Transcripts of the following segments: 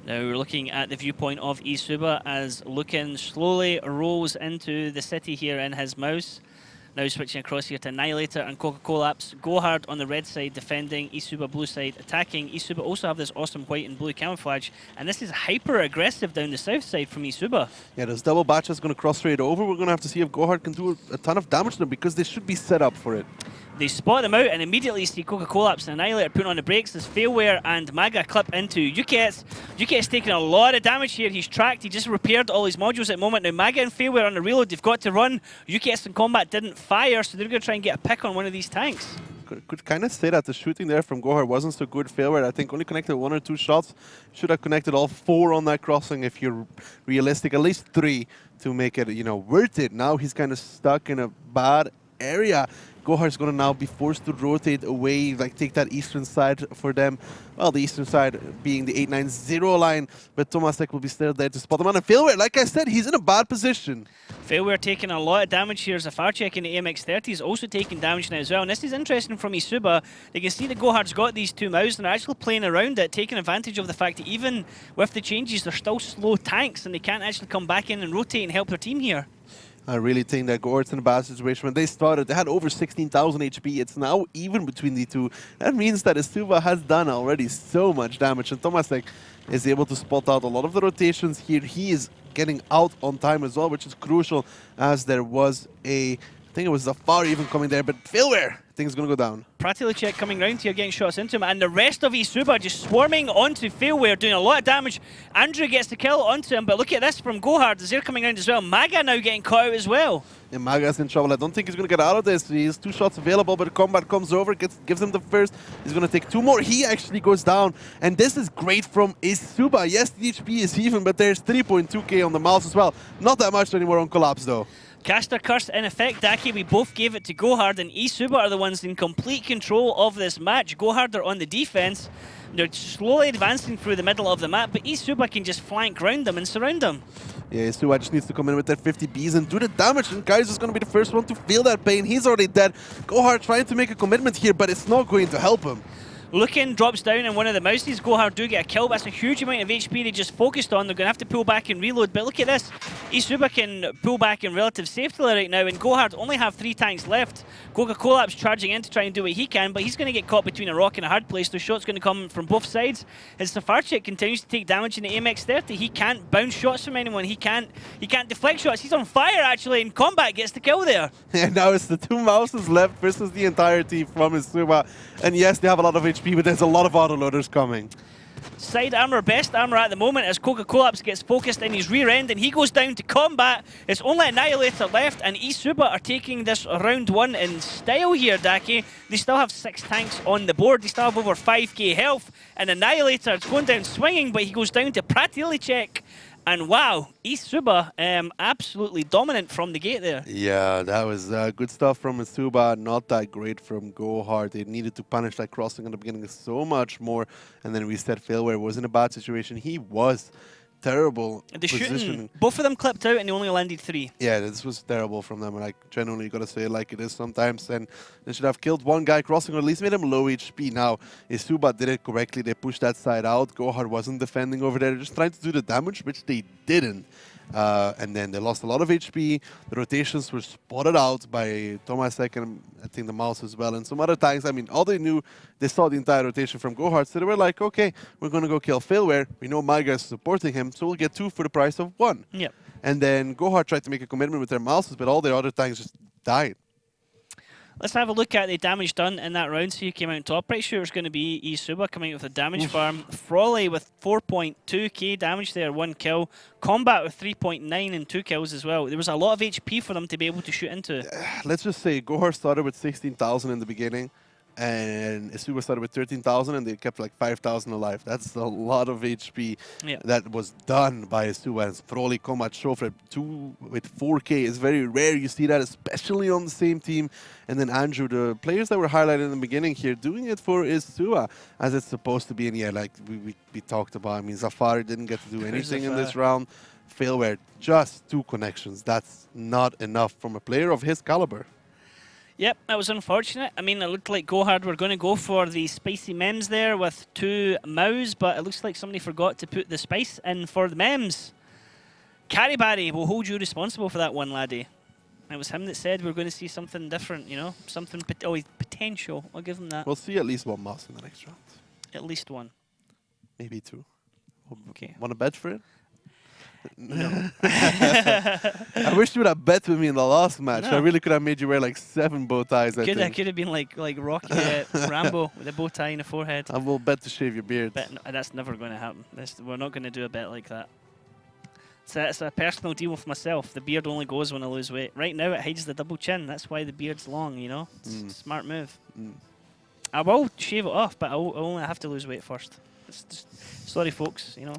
Now we're looking at the viewpoint of eSuba as Lucan slowly rolls into the city here in his mouse. Now switching across here to Annihilator and Coca-Collapse. GoHard on the red side defending, eSuba blue side attacking. eSuba also have this awesome white and blue camouflage, and this is hyper aggressive down the south side from eSuba. Yeah, this double batch is going to cross straight over. We're going to have to see if GoHard can do a ton of damage to them because they should be set up for it. They spot them out and immediately see Coca-Collapse and Annihilator putting on the brakes as Failware and Maga clip into Ukets. Ukets taking a lot of damage here. He's tracked. He just repaired all his modules at the moment. Now Maga and Failware on the reload. They've got to run. Ukets in combat didn't fire, so they're going to try and get a pick on one of these tanks. Could kind of say that the shooting there from GoHard wasn't so good. Failware, I think, only connected 1 or 2 shots. Should have connected all 4 on that crossing if you're realistic. At least 3 to make it, you know, worth it. Now he's kind of stuck in a bad area. GoHard's going to now be forced to rotate away, like take that eastern side for them. Well, the eastern side being the 890 line, but Tomasek will be still there to spot them on. And Failware, like I said, he's in a bad position. Failware taking a lot of damage here. Zafarchek in the AMX-30 is also taking damage now as well. And this is interesting from eSuba. They can see that GoHard's got these 2 mouse and they're actually playing around it, taking advantage of the fact that even with the changes, they're still slow tanks and they can't actually come back in and rotate and help their team here. I really think that GoHard's in a bad situation. When they started, they had over 16,000 HP. It's now even between the two. That means that eSuba has done already so much damage. And Tomasek is able to spot out a lot of the rotations here. He is getting out on time as well, which is crucial as there was I think it was Zafar even coming there, but Failware, things going to go down. Pratilicek coming round here, getting shots into him, and the rest of eSuba just swarming onto Failware, doing a lot of damage. Andrew gets the kill onto him, but look at this from GoHard as they're coming around as well. Maga now getting caught out as well. And Maga's in trouble. I don't think he's going to get out of this. He has 2 shots available, but the combat comes over, gives him the first. He's going to take 2 more. He actually goes down. And this is great from eSuba. Yes, the HP is even, but there's 3.2k on the mouse as well. Not that much anymore on Collapse, though. Caster Curse in effect, Daki. We both gave it to GoHard, and eSuba are the ones in complete control of this match. GoHard are on the defense. They're slowly advancing through the middle of the map, but eSuba can just flank round them and surround them. Yeah, eSuba just needs to come in with their 50 Bs and do the damage, and Kaiser's going to be the first one to feel that pain. He's already dead. GoHard trying to make a commitment here, but it's not going to help him. Lucan drops down and one of the mouses. GoHard do get a kill, but that's a huge amount of HP they just focused on. They're going to have to pull back and reload, but look at this. eSuba can pull back in relative safety right now, and GoHard only have 3 tanks left. Coca-Collapse charging in to try and do what he can, but he's going to get caught between a rock and a hard place. The shot's going to come from both sides. His Zafarchik continues to take damage in the AMX-30. He can't bounce shots from anyone. He can't deflect shots. He's on fire, actually, in combat. Gets the kill there. Yeah, now it's the 2 mouses left versus the entire team from eSuba. And yes, they have a lot of HP, but there's a lot of autoloaders coming. Side armor, best armor at the moment as Coca-Collapse gets focused in his rear end and he goes down to combat. It's only Annihilator left and eSuba are taking this round 1 in style here, Daki. They still have 6 tanks on the board. They still have over 5k health and Annihilator is going down swinging, but he goes down to Pratilicek. And wow, eSuba absolutely dominant from the gate there. Yeah, that was good stuff from eSuba, not that great from GoHard. They needed to punish that crossing in the beginning so much more. And then we said Failware was in a bad situation. He was terrible The positioning. shooting, both of them clipped out and they only landed 3. Yeah, this was terrible from them. And I genuinely got to say it like it is sometimes. And they should have killed one guy crossing or at least made him low HP. Now, eSuba did it correctly. They pushed that side out. GoHard wasn't defending over there. Just trying to do the damage, which they didn't. And then they lost a lot of HP. The rotations were spotted out by Tomasek and I think the mouse as well. And some other tanks, I mean, all they knew, they saw the entire rotation from GoHard. So they were like, okay, we're going to go kill Failware. We know Maga is supporting him, so we'll get 2 for the price of 1. Yep. And then GoHard tried to make a commitment with their mouses, but all the other tanks just died. Let's have a look at the damage done in that round. So you came out on top. Pretty sure it's going to be eSuba coming out with a damage farm. Frawley with 4.2k damage there, 1 kill. Combat with 3.9 and 2 kills as well. There was a lot of HP for them to be able to shoot into. Let's just say GoHard started with 16,000 in the beginning. And eSuba started with 13,000 and they kept like 5,000 alive. That's a lot of HP that was done by eSuba. And Frawley combat Shofred 2 with 4k is very rare. You see that especially on the same team. And then Andrew, the players that were highlighted in the beginning here, doing it for eSuba as it's supposed to be. And yeah, like we talked about, I mean, Zafari didn't get to do anything in this round. Failware, just 2 connections. That's not enough from a player of his caliber. Yep, that was unfortunate. I mean, it looked like GoHard were going to go for the spicy mems there with 2 mows, but it looks like somebody forgot to put the spice in for the mems. Caribari will hold you responsible for that one, laddie. It was him that said we're going to see something different, you know? Something, potential. I'll give him that. We'll see at least 1 mouse in the next round. At least 1. Maybe 2. Okay. Want to bet for it? No. I wish you would have bet with me in the last match. No. I really could have made you wear like 7 bow ties, I Could think. have been like Rocky Rambo with a bow tie and a forehead. I will bet to shave your beard. But that's never going to happen. We're not going to do a bet like that. So it's a personal deal with myself. The beard only goes when I lose weight. Right now it hides the double chin. That's why the beard's long, you know? It's a smart move. I will shave it off, but I only have to lose weight first. It's just, sorry, folks, you know?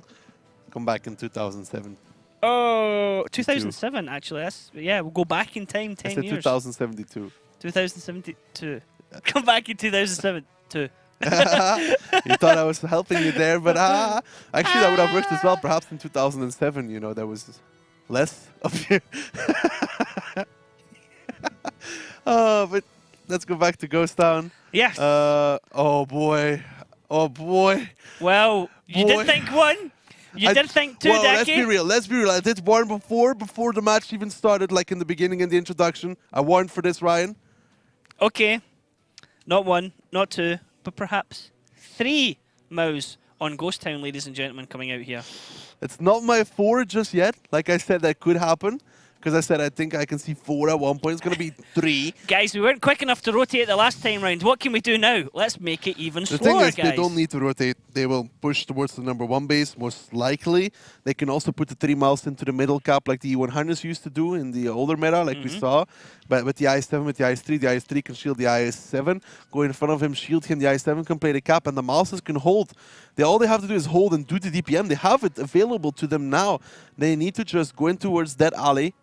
Come back in 2007. Oh, 2007, actually. Yeah, we'll go back in time 10 I said years. 2072. 2072. Come back in 2007. You thought I was helping you there, but actually that would have worked as well. Perhaps in 2007, you know, there was less of you. But let's go back to Ghost Town. Yes. Oh boy. Oh boy. Well, you did think 1. You did think 2, well, let's Decky. be real. Let's be real. I did warn before the match even started, like in the beginning in the introduction. I warned for this, Ryan. Okay. Not 1, not 2, but perhaps 3 mows on Ghost Town, ladies and gentlemen, coming out here. It's not my 4 just yet. Like I said, that could happen. Because I said I think I can see 4 at one point. It's going to be 3. Guys, we weren't quick enough to rotate the last time round. What can we do now? Let's make it even The slower, thing is, guys. they don't need to rotate. They will push towards the number 1 base, most likely. They can also put the 3 mouse into the middle cap like the E100s used to do in the older meta, like we saw. But with the IS-7, with the IS-3, the IS-3 can shield the IS-7. Go in front of him, shield him. The IS-7 can play the cap, and the mouses can hold. All they have to do is hold and do the DPM. They have it available to them now. They need to just go in towards that alley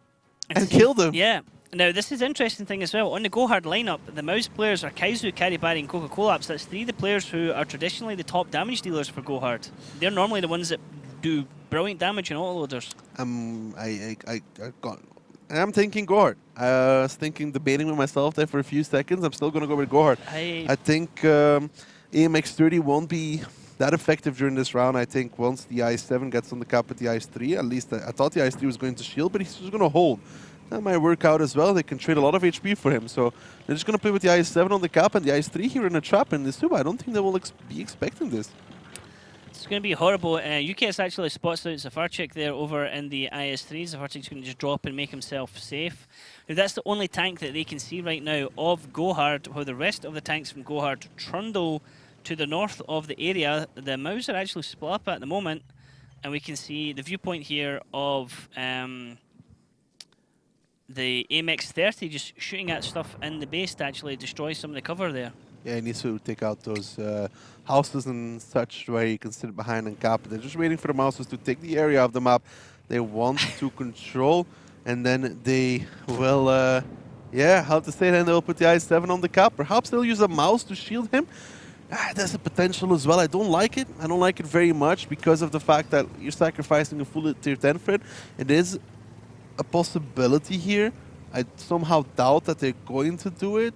and kill them. Yeah. Now, this is an interesting thing as well. On the GoHard lineup, the mouse players are Kaizu, Caribari, and Coca-Cola. That's 3 of the players who are traditionally the top damage dealers for GoHard. They're normally the ones that do brilliant damage in autoloaders. I'm thinking GoHard. I was debating with myself there for a few seconds. I'm still going to go with GoHard. I think AMX30 won't be that effective during this round. I think once the IS-7 gets on the cap with the IS-3, at least I thought the IS-3 was going to shield, but he's just going to hold. That might work out as well. They can trade a lot of HP for him. So they're just going to play with the IS-7 on the cap and the IS-3 here in a trap in the eSuba. I don't think they will be expecting this. It's going to be horrible. UKS actually spots out Zafarchik there over in the IS-3. Zafarchik's going to just drop and make himself safe. Now, that's the only tank that they can see right now of GoHard, while the rest of the tanks from GoHard trundle to the north of the area. The mouse are actually split up at the moment, and we can see the viewpoint here of the AMX-30 just shooting at stuff in the base to actually destroy some of the cover there. Yeah, he needs to take out those houses and such where you can sit behind and cap. They're just waiting for the mouses to take the area of the map they want to control, and then they will, yeah, how to say, then they'll put the IS-7 on the cap. Perhaps they'll use a mouse to shield him. There's a potential as well. I don't like it. I don't like it very much because of the fact that you're sacrificing a full tier 10 for it. It is a possibility here. I somehow doubt that they're going to do it,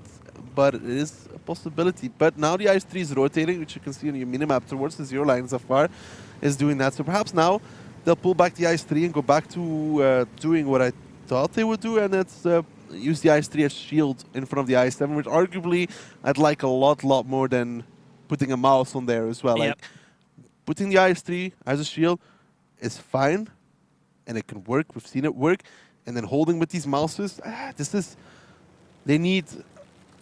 but it is a possibility. But now the IS-3 is rotating, which you can see on your minimap towards the 0 line so far, is doing that. So perhaps now they'll pull back the IS-3 and go back to doing what I thought they would do, and it's use the IS-3 as shield in front of the IS-7, which arguably I'd like a lot more than putting a mouse on there as well. Yep. Like, putting the IS-3 as a shield is fine, and it can work. We've seen it work. And then holding with these mouses, they need,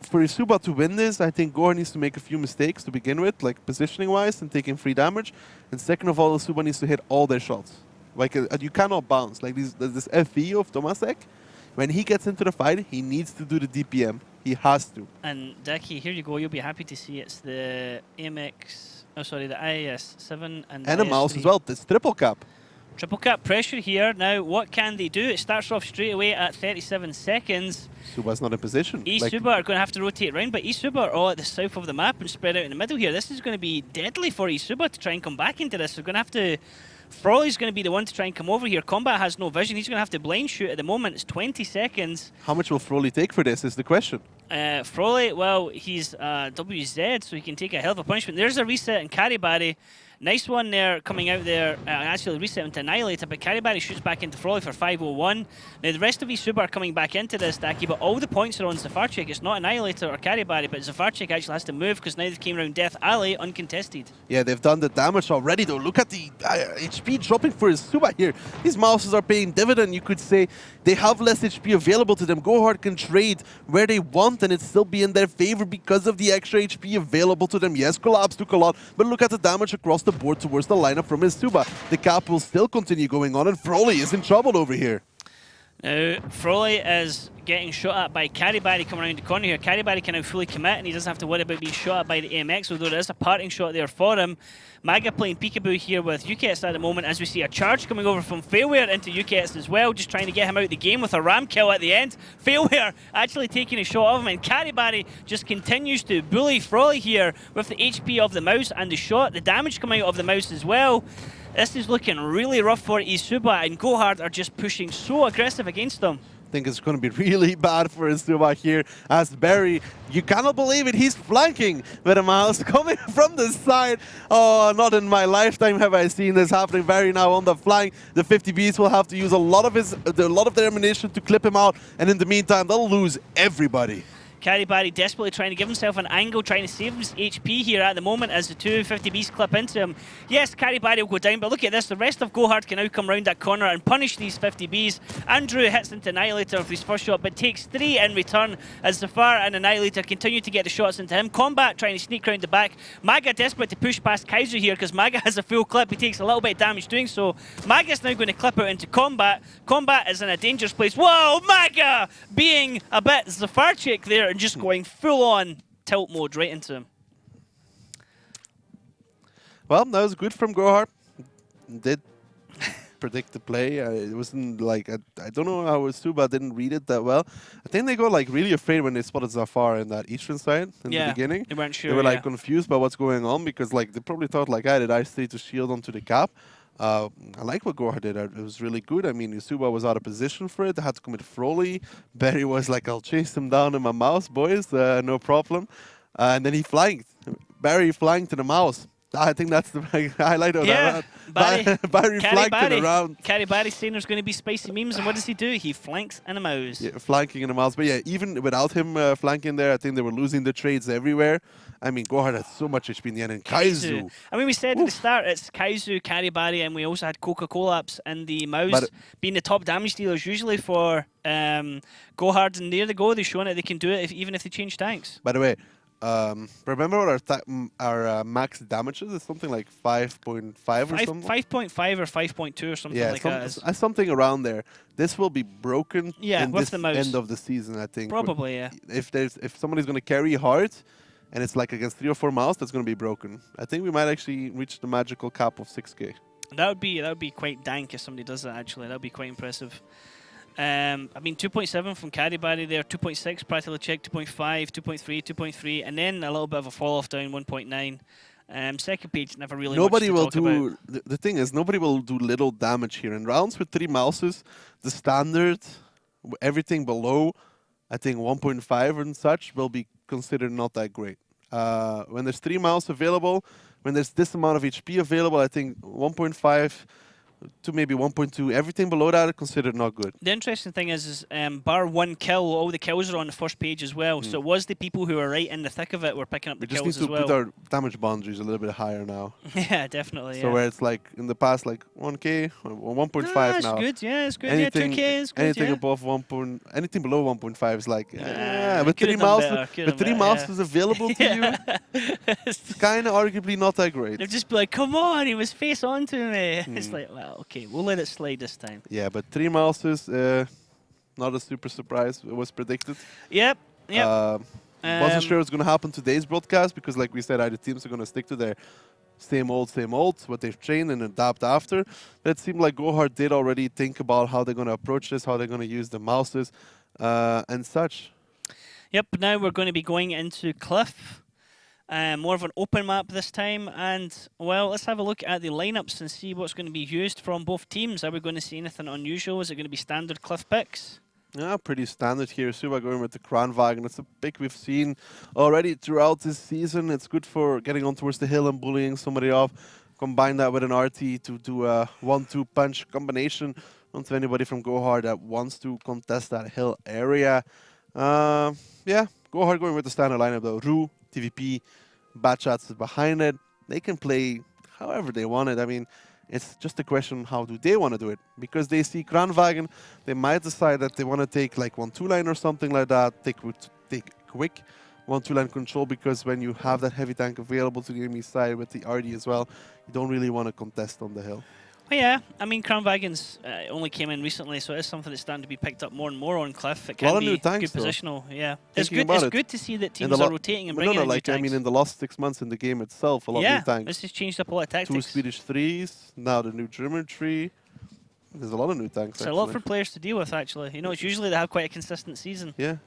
for eSuba to win this, I think GoHard needs to make a few mistakes to begin with, like positioning-wise and taking free damage. And second of all, eSuba needs to hit all their shots. Like, you cannot bounce. Like, this FE of Tomasek, when he gets into the fight, he needs to do the DPM. He has to. And Decky, here you go. You'll be happy to see it's the AMX, oh sorry, the IS-7 and a mouse as well. It's triple cap. Triple cap pressure here. Now, what can they do? It starts off straight away at 37 seconds. Suba's not in position. eSuba are going to have to rotate around, but eSuba are all at the south of the map and spread out in the middle here. This is going to be deadly for eSuba to try and come back into this. They're going to have to... Frawley's going to be the one to try and come over here. Combat has no vision. He's going to have to blind shoot at the moment. It's 20 seconds. How much will Frawley take for this is the question. Frawley, well, he's WZ, so he can take a hell of a punishment. There's a reset in Caribari. Nice one there coming out there. Actually, reset into Annihilator, but Caribari shoots back into Frawley for 501. Now, the rest of eSuba are coming back into this, Daki, but all the points are on Zafarchik. It's not Annihilator or Caribari, but Zafarchik actually has to move because now they came around Death Alley uncontested. Yeah, they've done the damage already, though. Look at the HP dropping for eSuba here. These mouses are paying dividend, you could say. They have less HP available to them. GoHard can trade where they want, and it still be in their favor because of the extra HP available to them. Yes, Collapse took a lot, but look at the damage across the board towards the lineup from eSuba. The cap will still continue going on, and Frawley is in trouble over here. Now, Frawley is getting shot at by Caribari coming around the corner here. Caribari can now fully commit, and he doesn't have to worry about being shot at by the AMX, although there is a parting shot there for him. Maga playing peekaboo here with Ukets at the moment, as we see a charge coming over from Failware into Ukets as well, just trying to get him out of the game with a ram kill at the end. Failware actually taking a shot of him, and Caribari just continues to bully Frawley here with the HP of the mouse and the shot, the damage coming out of the mouse as well. This is looking really rough for eSuba, and GoHard are just pushing so aggressive against them. I think it's going to be really bad for eSuba here as Barry, you cannot believe it, he's flanking with a mouse coming from the side. Oh, not in my lifetime have I seen this happening. Barry now on the flank. The 50Bs will have to use a lot of their ammunition to clip him out, and in the meantime, they'll lose everybody. Caribari desperately trying to give himself an angle, trying to save his HP here at the moment as the two 50Bs clip into him. Yes, Caribari will go down, but look at this. The rest of GoHard can now come around that corner and punish these 50Bs. Andrew hits into Annihilator with his first shot, but takes 3 in return as Zafar and Annihilator continue to get the shots into him. Combat trying to sneak around the back. Maga desperate to push past Kaizu here because Maga has a full clip. He takes a little bit of damage doing so. Maga's now going to clip out into Combat. Combat is in a dangerous place. Whoa, Maga being a bit Zafarchik there and just going full-on tilt mode right into him. Well, that was good from GoHard. Did predict the play. It wasn't like, I don't know how eSuba didn't read it that well. I think they got like really afraid when they spotted Zafar in that eastern side in the beginning. They weren't sure. They were like confused by what's going on because like they probably thought like, I did I-3 to shield onto the cap. I like what GoHard did. It was really good. I mean, eSuba was out of position for it. They had to commit Frawley. Barry was like, I'll chase him down in my mouse, boys. No problem. And then he flanked. Barry flanked in the mouse. I think that's the highlight of that round. Barry flanked it around. Caribari saying there's going to be spicy memes, and what does he do? He flanks in a mouse. Yeah, flanking in a mouse. But yeah, even without him flanking there, I think they were losing the trades everywhere. I mean, GoHard had so much HP in the end, and Kaizu. I mean, we said at the start, it's Kaizu, Caribari, and we also had Coca-Collapse and the mouse being the top damage dealers usually for GoHard, and there they go. They've shown that they can do it even if they change tanks. By the way, remember what our max damage is? It's something like 5.5 or something? 5.5 or 5.2 or something like that. Something around there. This will be broken in with this the mouse. End of the season, I think. Probably, yeah. If somebody's going to carry hard, and it's like against 3 or 4 mouse, that's going to be broken. I think we might actually reach the magical cap of 6k. That would be quite dank if somebody does that, actually. That would be quite impressive. I mean, 2.7 from Caribari there, 2.6 practically check, 2.5, 2.3, 2.3, and then a little bit of a fall off down, 1.9. Second page, never really nobody much to will talk do. The thing is, nobody will do little damage here. In rounds with 3 mouses, the standard, everything below, I think 1.5 and such will be considered not that great. When there's 3 mouse available, when there's this amount of HP available, I think 1.5 to maybe 1.2. Everything below that is considered not good. The interesting thing is bar 1 kill, all the kills are on the first page as well. So it was the people who were right in the thick of it were picking up the kills as well. We just need to put our damage boundaries a little bit higher now. Yeah, definitely. So where it's like in the past, like 1k or 1.5 now. It's good. Yeah, it's good. Anything, 2k is good. Anything above anything below 1.5 is like with 3 mouses available to you, it's kind of arguably not that great. They'll just be like, come on, he was face on to me. It's like, well, okay, we'll let it slide this time. Yeah, but 3 mouses, not a super surprise. It was predicted. Yep. Wasn't sure it was going to happen today's broadcast because, like we said, either teams are going to stick to their same old, what they've trained and adapt after. But it seemed like GoHard did already think about how they're going to approach this, how they're going to use the mouses and such. Yep, now we're going to be going into Cliff. More of an open map this time, and well, let's have a look at the lineups and see what's going to be used from both teams. Are we going to see anything unusual? Is it going to be standard Cliff picks? Yeah, pretty standard here. eSuba going with the Kranwagen. It's a pick we've seen already throughout this season. It's good for getting on towards the hill and bullying somebody off. Combine that with an RT to do a 1-2 punch combination onto anybody from GoHard that wants to contest that hill area. Yeah, GoHard going with the standard lineup though. Ru, TVP, Batchats is behind it. They can play however they want it. I mean, it's just a question how do they want to do it. Because they see Kranwagen, they might decide that they want to take like 1-2 line or something like that. Take quick 1-2 line control, because when you have that heavy tank available to the enemy side with the RD as well, you don't really want to contest on the hill. Well, yeah, I mean, Kranwagen's only came in recently, so it's something that's starting to be picked up more and more on Cliff. It can be good positional, yeah. It's good to see that teams are rotating and bringing in new tanks. I mean, in the last 6 months in the game itself, a lot of new tanks. This has changed up a lot of tactics. 2 Swedish 3s, now the new German 3. There's a lot of new tanks. It's a lot for players to deal with, actually. You know, it's usually they have quite a consistent season. Yeah.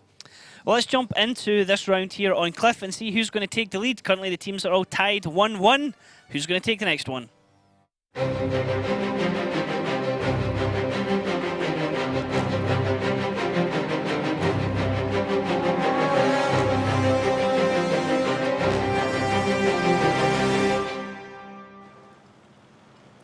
Well, let's jump into this round here on Cliff and see who's going to take the lead. Currently, the teams are all tied 1-1. Who's going to take the next one?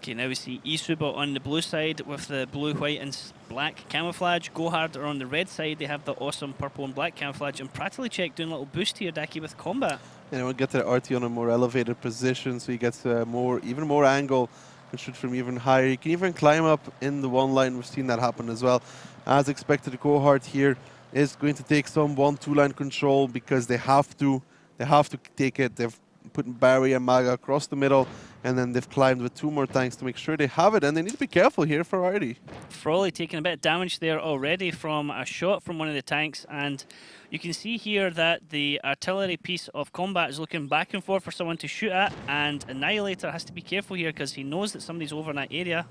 Okay, now we see eSuba on the blue side with the blue, white and black camouflage. GoHard are on the red side. They have the awesome purple and black camouflage. And Pratilicek doing a little boost here, Daki, with combat. And we'll get the RT on a more elevated position, so he gets even more angle. Can shoot from even higher. He can even climb up in the one line. We've seen that happen as well. As expected, GoHard here is going to take some 1-2 line control because they have to. They have to take it. They've put Barry and Maga across the middle, and then they've climbed with 2 more tanks to make sure they have it, and they need to be careful here for Artie. Frawley taking a bit of damage there already from a shot from one of the tanks, and you can see here that the artillery piece of combat is looking back and forth for someone to shoot at, and Annihilator has to be careful here because he knows that somebody's over in that area,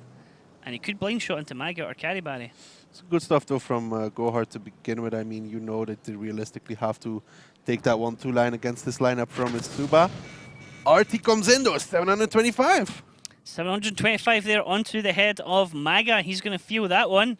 and he could blind shot into Maga or Caribari. It's good stuff though from GoHard to begin with. I mean, you know that they realistically have to take that 1-2 line against this lineup from eSuba. RT comes in though, 725. 725 there onto the head of Maga. He's going to feel that one.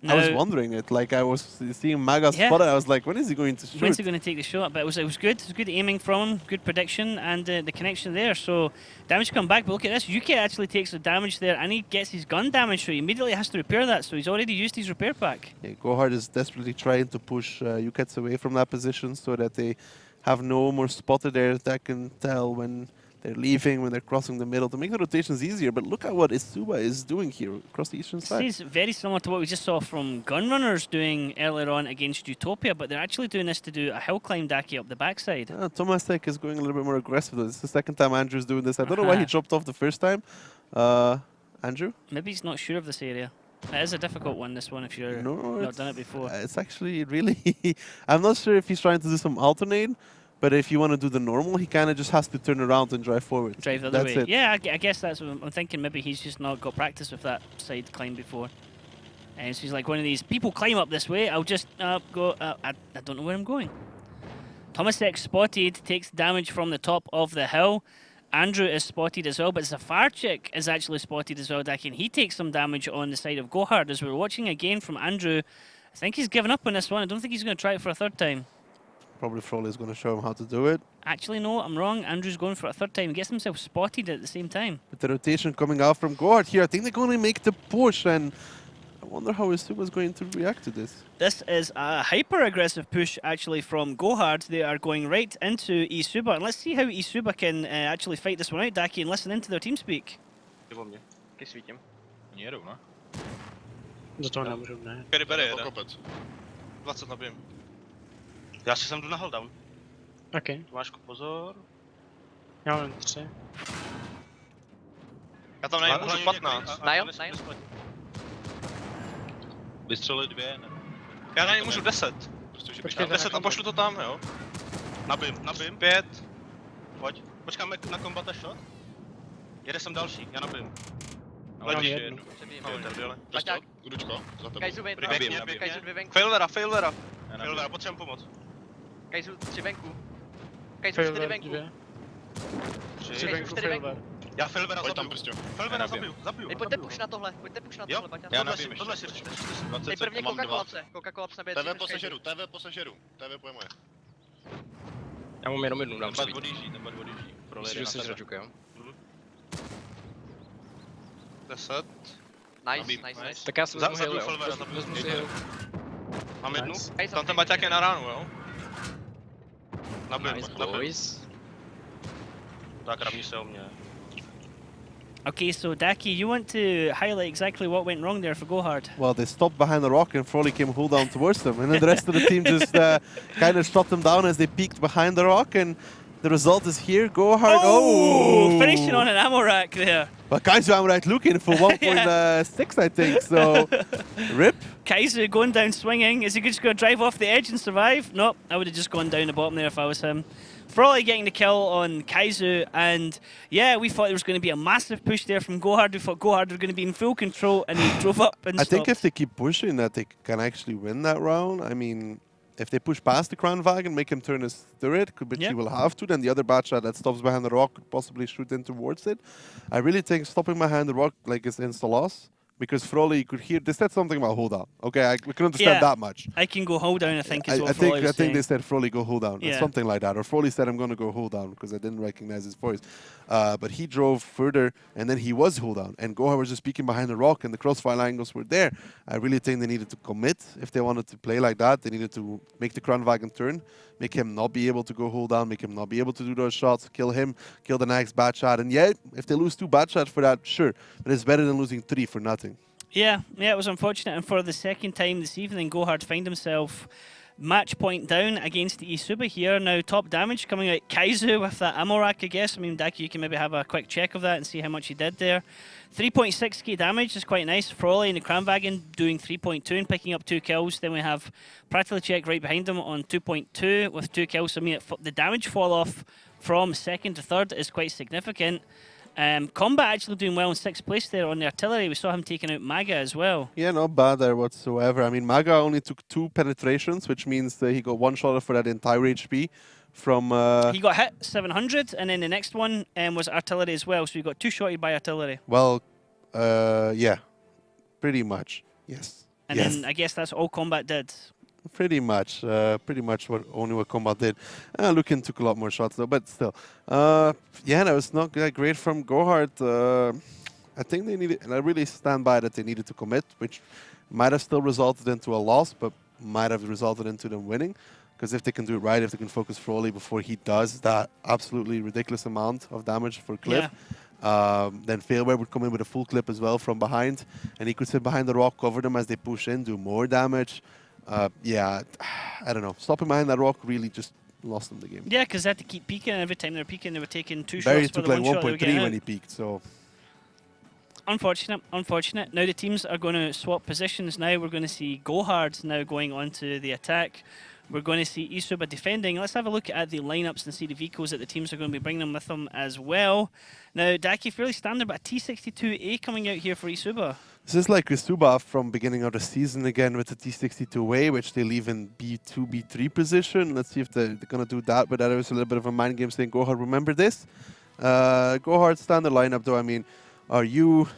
Now, I was wondering it. Like, I was seeing Maga spot it. I was like, when is he going to shoot? When's he going to take the shot? But it was good. It was good aiming from him, good prediction, and the connection there. So damage come back. But look at this. Yuki actually takes the damage there, and he gets his gun damage, so he immediately has to repair that. So he's already used his repair pack. Yeah, GoHard is desperately trying to push Yukets away from that position so that they have no more spotter there that can tell when they're leaving, when they're crossing the middle, to make the rotations easier. But look at what eSuba is doing here across the eastern side. This is very similar to what we just saw from Gunrunners doing earlier on against Utopia, but they're actually doing this to do a hill climb Daki up the backside. Tomasek is going a little bit more aggressive. This is the second time Andrew's doing this. I don't know why he dropped off the first time. Andrew? Maybe he's not sure of this area. It is a difficult one, this one, if you're not done it before. It's actually really... I'm not sure if he's trying to do some alternate, but if you want to do the normal, he kind of just has to turn around and drive forward. Drive the other way. Yeah, I guess that's what I'm thinking. Maybe he's just not got practice with that side climb before. And so he's like one of these, people climb up this way, I'll just go, I don't know where I'm going. Tomasek spotted, takes damage from the top of the hill. Andrew is spotted as well, but Zafarchik is actually spotted as well, Daki, and he takes some damage on the side of GoHard. As we're watching again from Andrew, I think he's given up on this one. I don't think he's going to try it for a third time. Probably Frawley is going to show him how to do it. Actually, no, I'm wrong. Andrew's going for a third time. He gets himself spotted at the same time. With the rotation coming out from GoHard here, I think they're going to make the push, and I wonder how eSuba is going to react to this. This is a hyper-aggressive push, actually, from GoHard. They are going right into eSuba, and let's see how eSuba can actually fight this one out, Daki, and listen into their team speak. Do toho nemůžu, ne. Bere jede. 20 na bim. Já si sem jdu na hold-down. OK. Tomášku, pozor. Já mám 3. Já tam najím můžu 15. Najím. Vystřelit 2, ne? Já na něj můžu 10. Počkej, 10 a pošlu to tam, jo? Na bim. 5. Pojď. Počkáme na kombata shot? Jede sem další, já nabijím. Mám Ledíš jednu. jednu. Přebijím. No, trdele. Baťák. Ručko, za tebou. Kajzu ven, Nabijím, no. nabijím. Kajzu 2 venku. Failvera. Já Failvera, nabiju. potřebujeme pomoc. Kajzu 3 venku. Kajzu 4 Failware venku. 2. 3. 3 venku, 4 venku. failware. Já Failvera Pojď tam, zabiju. Prstě. Failvera Já nabiju. zabiju. Hej, pojďte push na tohle, Jo, Baťák. Já tohle nabijím si, tohle si ještě. řešte. 20 Hej, prvně mám Coca dva. kolapse. Coca kolapse nabije TV posežeru. TV pojď moje. Já mám jenom jednu, dám Ten přebít. bad odjíždí. Myslím, že si zřadžuk, jo? 10. Nice, nice. Tak já si vezmu Zabiju heal, jo? Failvera, zabiju. Vezmu si heal. Mám jednu. Nice. Tam ten baťák je na ránu, jo? Nabijím, Nice, nabijím. boys. Tak ravní se o mě. Okay, so Daki, you want to highlight exactly what went wrong there for GoHard? Well, they stopped behind the rock and Froley came hold down towards them. And then the rest of the team just kind of shot them down as they peeked behind the rock. And the result is here. GoHard. Oh! Finishing on an ammo rack there. But guys, I'm right looking for 1.6, I think. So, rip. Kaizu going down swinging. Is he just going to drive off the edge and survive? Nope, I would have just gone down the bottom there if I was him. Froley getting the kill on Kaizu, and yeah, we thought there was going to be a massive push there from GoHard. We thought GoHard were going to be in full control, and he drove up and I think stopped. if they keep pushing that, they can actually win that round. I mean, if they push past the Kranwagen, make him turn his turret, which Yeah. he will have to, then the other Batshot that stops behind the rock could possibly shoot in towards it. I really think stopping behind the rock like is insta-loss. Because Froley could hear, they said something about hold down. Okay, we can understand Yeah. that much. I can go hold down, I think, is what I Froley think was they saying. said Froley go hold down, or Yeah. something like that. Or Froley said I'm going to go hold down because I didn't recognize his voice. But he drove further, and then he was hold down. And GoHard was just peeking behind the rock, and the crossfire angles were there. I really think they needed to commit if they wanted to play like that. They needed to make the Kranwagen turn, make him not be able to go hold down, make him not be able to do those shots, kill him, kill the next bad shot. And yeah, if they lose 2 bad shots for that, sure. But it's better than losing 3 for nothing. Yeah, it was unfortunate. And for the second time this evening, GoHard find himself match point down against the eSuba here. Now, top damage coming out Kaizu with that ammo rack, I guess. I mean, Daki, you can maybe have a quick check of that and see how much he did there. 3.6k damage is quite nice. Froley in the Kranwagen doing 3.2 and picking up 2 kills. Then we have Pratilicek right behind him on 2.2 with 2 kills. I mean, the damage fall off from second to third is quite significant. Combat actually doing well in 6th place there on the artillery. We saw him taking out Maga as well. Yeah, not bad there whatsoever. I mean, Maga only took 2 penetrations, which means he got 1 shot for that entire HP from... He got hit 700, and then the next one was artillery as well. So he got 2 shotted by artillery. Well, yeah, pretty much, yes. And yes. then I guess that's all combat did. Pretty much what Combat did. Lukin took a lot more shots though, but still. Yeah, that was not that great from GoHard. I think they needed, and I really stand by that they needed to commit, which might have still resulted into a loss, but might have resulted into them winning. Because if they can do it right, if they can focus Froley before he does that absolutely ridiculous amount of damage for Cliff, then Failware would come in with a full clip as well from behind, and he could sit behind the rock, cover them as they push in, do more damage. Yeah, I don't know. Stopping behind that rock really just lost them the game. Yeah, because they had to keep peeking, and every time they were peeking, they were taking 2 Barry shots for took the like 1 shot they were 1.3 getting when out. he peaked, so... Unfortunate, unfortunate. Now the teams are going to swap positions now. We're going to see GoHard now going on to the attack. We're going to see eSuba defending. Let's have a look at the lineups and see the vehicles that the teams are going to be bringing with them as well. Now, Daki, fairly standard, but a T62A coming out here for eSuba. This is like eSuba from beginning of the season again with the T62A, which they leave in B2, B3 position. Let's see if they're going to do that, but that was a little bit of a mind game saying, GoHard, remember this? GoHard standard lineup though, I mean, are you,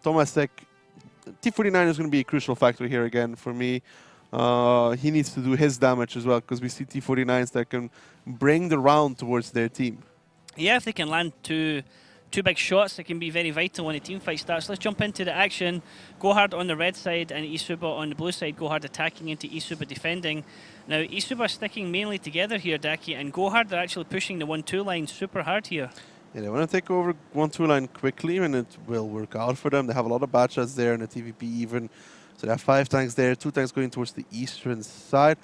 Tomasek, T49 is going to be a crucial factor here again for me. He needs to do his damage as well, because we see T49s that can bring the round towards their team. Yeah, if they can land two big shots, it can be very vital when the team fight starts. Let's jump into the action. GoHard on the red side and eSuba on the blue side. GoHard attacking into eSuba defending. Now, eSuba sticking mainly together here, Daki, and GoHard, they're actually pushing the 1-2 line super hard here. Yeah, they want to take over 1-2 line quickly, and it will work out for them. They have a lot of bad shots there, and the TVP even. So they have 5 tanks there, 2 tanks going towards the eastern side.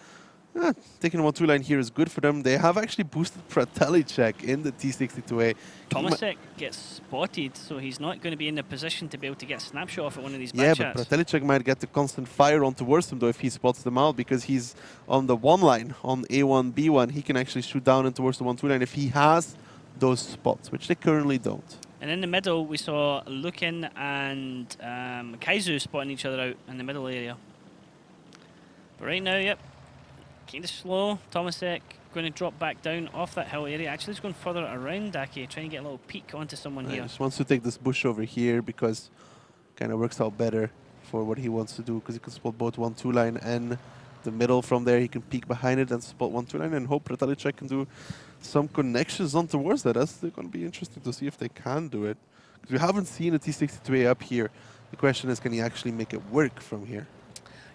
Taking 1-2 line here is good for them. They have actually boosted Pratilicek in the T62A. Tomasek gets spotted, so he's not going to be in the position to be able to get a snapshot off at one of these Yeah, bad but shots. Pratilicek might get the constant fire on towards them though if he spots them out, because he's on the 1 line, on A1, B1. He can actually shoot down and towards the 1-2 line if he has those spots, which they currently don't. And in the middle, we saw Lukin and Kaizu spotting each other out in the middle area. But right now, yep, kind of slow. Tomasek going to drop back down off that hill area. Actually, he's going further around Dake, trying to get a little peek onto someone He here. just wants to take this bush over here because kind of works out better for what he wants to do, because he can spot both 1-2 line and the middle. From there, he can peek behind it and spot 1-2 line and hope Bratalicek can do some connections on towards that. That's going to be interesting to see if they can do it, because we haven't seen a T62A up here. The question is, can he actually make it work from here?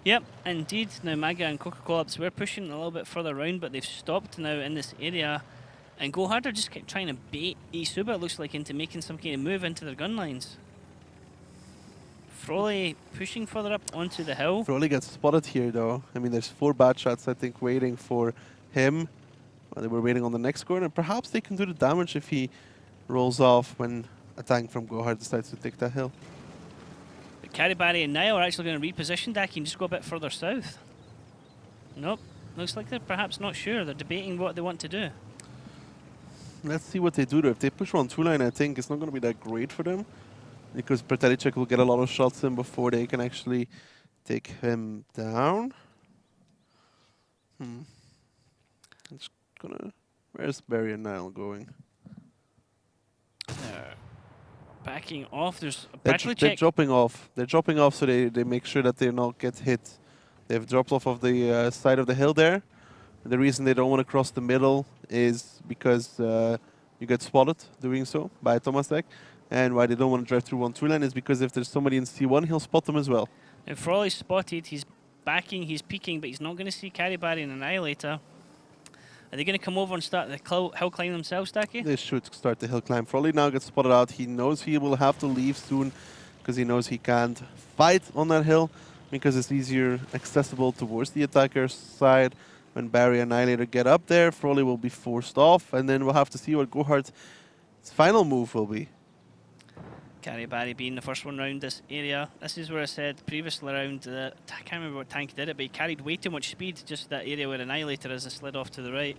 Yep, indeed. Now Maga and Coca-Cola we're pushing a little bit further around, but they've stopped now in this area. And GoHard are just trying to bait eSuba, it looks like, into making some kind of move into their gun lines. Froley pushing further up onto the hill. Froley gets spotted here, though. I mean, there's 4 bad shots, I think, waiting for him. They were waiting on the next corner. Perhaps they can do the damage if he rolls off when a tank from GoHard decides to take that hill. But Karibari and Niall are actually going to reposition Daki and just go a bit further south. Nope. Looks like they're perhaps not sure. They're debating what they want to do. Let's see what they do, though. If they push 1-2 line, I think it's not going to be that great for them, because Bratalicek will get a lot of shots in before they can actually take him down. It's gonna... Where's Barry and Niall going? They're backing off. There's a They're Bratalicek. dropping off. They're dropping off so they make sure that they not get hit. They've dropped off of the side of the hill there. The reason they don't want to cross the middle is because you get spotted doing so by Tomasek. And why they don't want to drive through 1-2 line is because if there's somebody in C1, he'll spot them as well. And Froley's spotted. He's backing, he's peeking, but he's not going to see Karibari and Annihilator. Are they going to come over and start the hill climb themselves, Daki? They should start the hill climb. Froley now gets spotted out. He knows he will have to leave soon because he knows he can't fight on that hill because it's easier accessible towards the attacker's side. When Barry and Annihilator get up there, Froley will be forced off, and then we'll have to see what GoHard's final move will be. Karibari being the first one round this area. This is where I said previously around, I can't remember what tank did it, but he carried way too much speed, just that area where Annihilator is, and slid off to the right.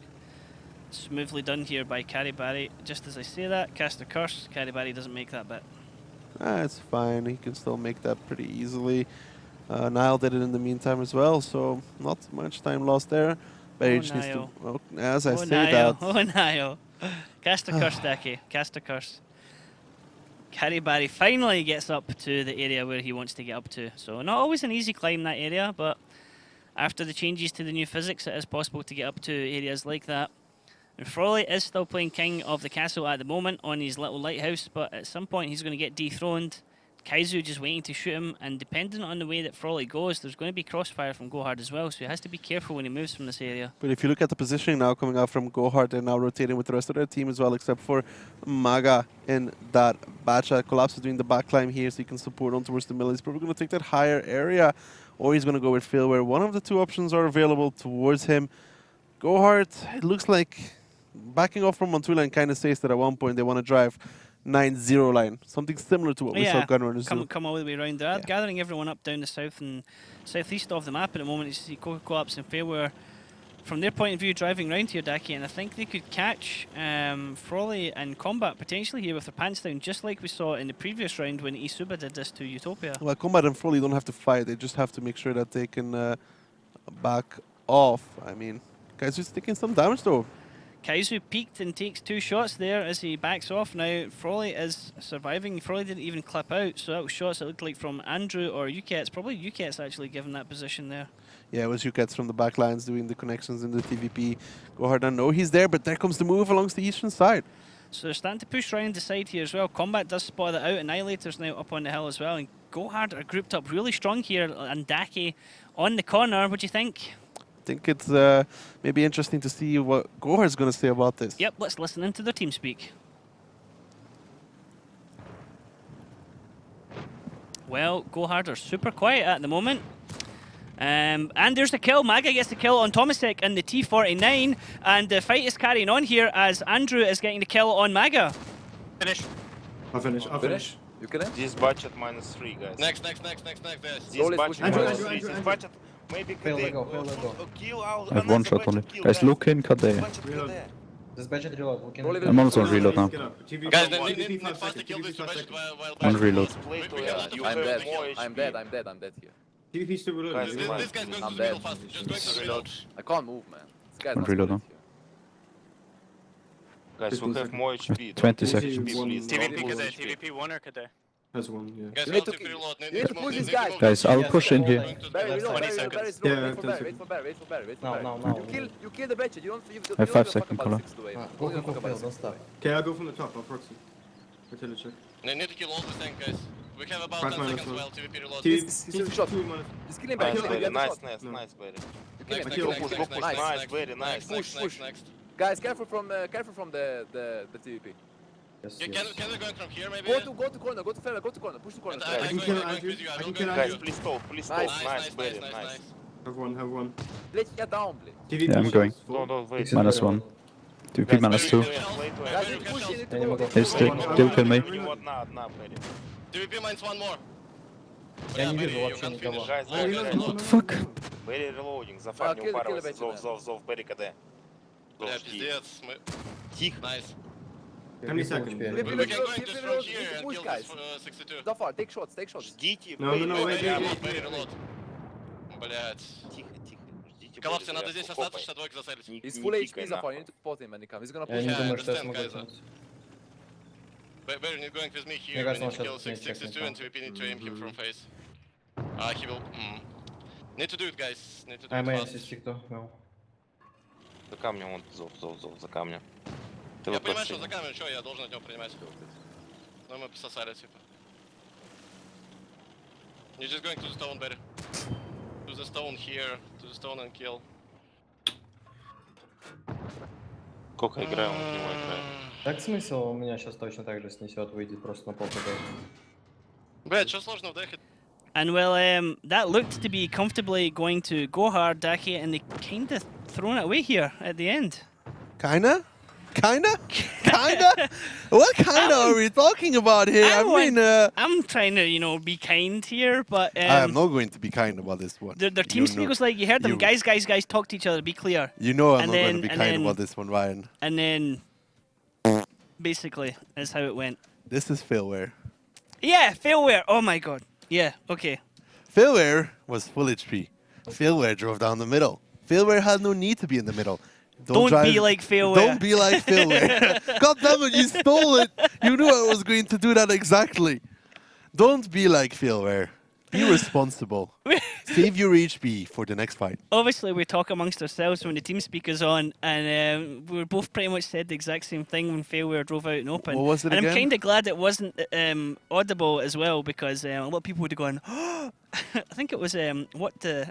Smoothly done here by Karibari. Just as I say that, cast a curse, Karibari doesn't make that bit. It's fine, he can still make that pretty easily. Niall did it in the meantime as well, so not much time lost there. Barry just needs to, well, as I say Niall. that. Oh, Niall. Cast a curse, Daki. Cast a curse. Karibari finally gets up to the area where he wants to get up to. So not always an easy climb, that area, but after the changes to the new physics, it is possible to get up to areas like that. And Froley is still playing king of the castle at the moment on his little lighthouse, but at some point he's going to get dethroned. Kaizu just waiting to shoot him, and depending on the way that Froley goes, there's going to be crossfire from GoHard as well, so he has to be careful when he moves from this area. But if you look at the positioning now coming out from GoHard, they're now rotating with the rest of their team as well, except for Maga in that batch that collapses doing the back climb here, so he can support on towards the middle. He's probably going to take that higher area, or he's going to go with Phil, where one of the 2 options are available towards him. GoHard, it looks like backing off from 1-2 line kind of says that at one point they want to drive 9-0 line, something similar to what we saw Gunrunners do. Come all the way around there. Gathering everyone up down the south and southeast of the map at the moment. You see Coca-Cola and Fair, where from their point of view driving around here, Daki, and I think they could catch Froley and Combat potentially here with their pants down, just like we saw in the previous round when eSuba did this to Utopia. Well, Combat and Froley don't have to fight, they just have to make sure that they can back off. I mean, guys just taking some damage though. Kaizu peeked and takes 2 shots there as he backs off. Now Froley is surviving. Froley didn't even clip out, so that was shots that looked like from Andrew or Ukets. Probably Ukets actually given that position there. Yeah, it was Ukets from the back lines doing the connections in the TVP. GoHard, I know he's there, but there comes the move along the eastern side. So they're starting to push around the side here as well. Combat does spot it out. Annihilator's now up on the hill as well. And GoHard are grouped up really strong here. And Daki on the corner. What do you think? I think it's maybe interesting to see what GoHard's going to say about this. Yep, let's listen into their team speak. Well, GoHard are super quiet at the moment. And there's the kill. Maga gets the kill on Tomasek in the T49. And the fight is carrying on here as Andrew is getting the kill on Maga. Finish. I'll finish. You can This budget -3, guys. Next, guys. This budget Andrew, -3. This budget maybe Fail, KD. let go. Kill out I have one shot only. Guys, look in KD. This budget reload. We can. I'm also on reload now. Guys, need fast to kill this budget while On reload. We cannot use I'm the dead. kill. I'm dead. I'm dead here. This guy's going I'm to the dead. middle fast. Just going to the middle. I can't move, man. This guy's On not reload solid now. here. Guys, we have more HP. 20 seconds. TVP Kade, TVP 1 or Kade? Guys, You we need have to- to reload. you need to push this guy. Guys, I'll push in here. Barry, reload, 20 Barry, seconds. Barry, wait for Barry, wait for Barry. Now. You kill the budget. You don't I have 5 give a fuck seconds, about Color. 6 to 8. Go, don't stop. Okay, I'll go from the top. I'll proxy. They need to kill all the tank, guys. We have about 10 seconds while TVP reloads. He's shot. Just kill him, Barry. Kill him, get the shot. Nice, Barry. You kill him. Nice, Push. Guys, careful from the TVP. Yes, Can we go in from here maybe? Go to corner, push to corner. I'm going with you, I will go with you. Please stop. Nice. Have one. Let's get down, please. Yeah, I'm going. No, wait. -1. TVP -2. Guys, you push, you need to go. They still kill me. Barry. TVP mines one more. Я Yeah, не Barry, вижу you вообще can't никого. finish. What the fuck? Barry reloading. А, Зафар, не kill упарывайся. Бэтчина. Зов, Barry КД. Бля, пиздец. Тихо. Nice. How many seconds? We can go just from here and Push, kill guys. this 62. Zafar, take shots. Ждите. Wait, reload. Блять. Тихо. Ждите. Коллапсе, надо здесь остаточно двойку зацелить. He's full HP, Zafar. You need to support him when he comes. He's gonna Я push. не Yeah, думаю, что я understand, смогу guys. тянуть. Barry need going with me here. Мне We кажется, need to он kill сейчас нет 62 and TVP need to aim him from face. He will... Need to do it, guys. Need to do I'm it in fast. 62. No. За камнем, вон, зов, за камнем. Я понимаю, что за камеру, что я должен от него принимать. Но мы пососали, типа. You're just going to the stone, Barry. To the stone here, to the stone and kill. Сколько играем, он в него играет. Так смысл у меня сейчас точно так же снесет, выйдет просто на пол КД. Блядь, что сложно вдохать? And well, that looked to be comfortably going to GoHard, Daki, and they kind of thrown it away here at the end. Kinda? What kinda are we talking about here? I mean, I'm trying to, be kind here, but I am not going to be kind about this one. their team speak was like, you heard them, guys, talk to each other, be clear. You know I'm And not going then- to be and kind then- about this one, Ryan. And then, basically, is how it went. This is failware. Yeah, failware. Oh my god. Yeah, okay. Failware was full HP. Failware drove down the middle. Failware had no need to be in the middle. Don't drive- be like failware. Don't be like failware. God damn it, you stole it. You knew I was going to do that exactly. Don't be like failware. Be responsible. Save your HP for the next fight. Obviously, we talk amongst ourselves when the team speak is on, and we both pretty much said the exact same thing when failware drove out and open. What was it and again? I'm kind of glad it wasn't audible as well, because a lot of people would have gone, I think it was, what the...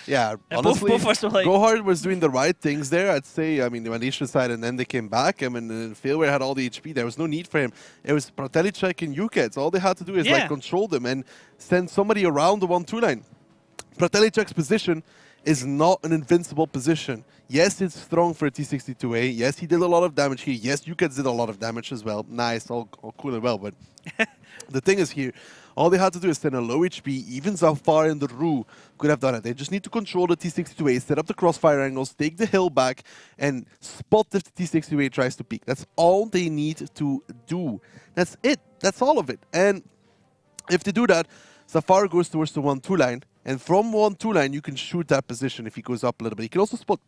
Yeah, both honestly, of us were like- GoHard was doing the right things there. I'd say, I mean, they went each side and then they came back. I mean, Failware had all the HP. There was no need for him. It was Pratelicek and Ukets. All they had to do is Yeah. like control them and send somebody around the 1-2 line. Pratelicek's position is not an invincible position. Yes, it's strong for a T62A. Yes, he did a lot of damage here. Yes, Ukets did a lot of damage as well. Nice, all cool and well, but the thing is here, all they had to do is send a low HP. Even Zafar and the Rue could have done it. They just need to control the T62A, set up the crossfire angles, take the hill back, and spot if the T62A tries to peek. That's all they need to do. That's it. That's all of it. And if they do that, Zafar goes towards the 1-2 line, and from 1-2 line, you can shoot that position if he goes up a little bit. He can also spot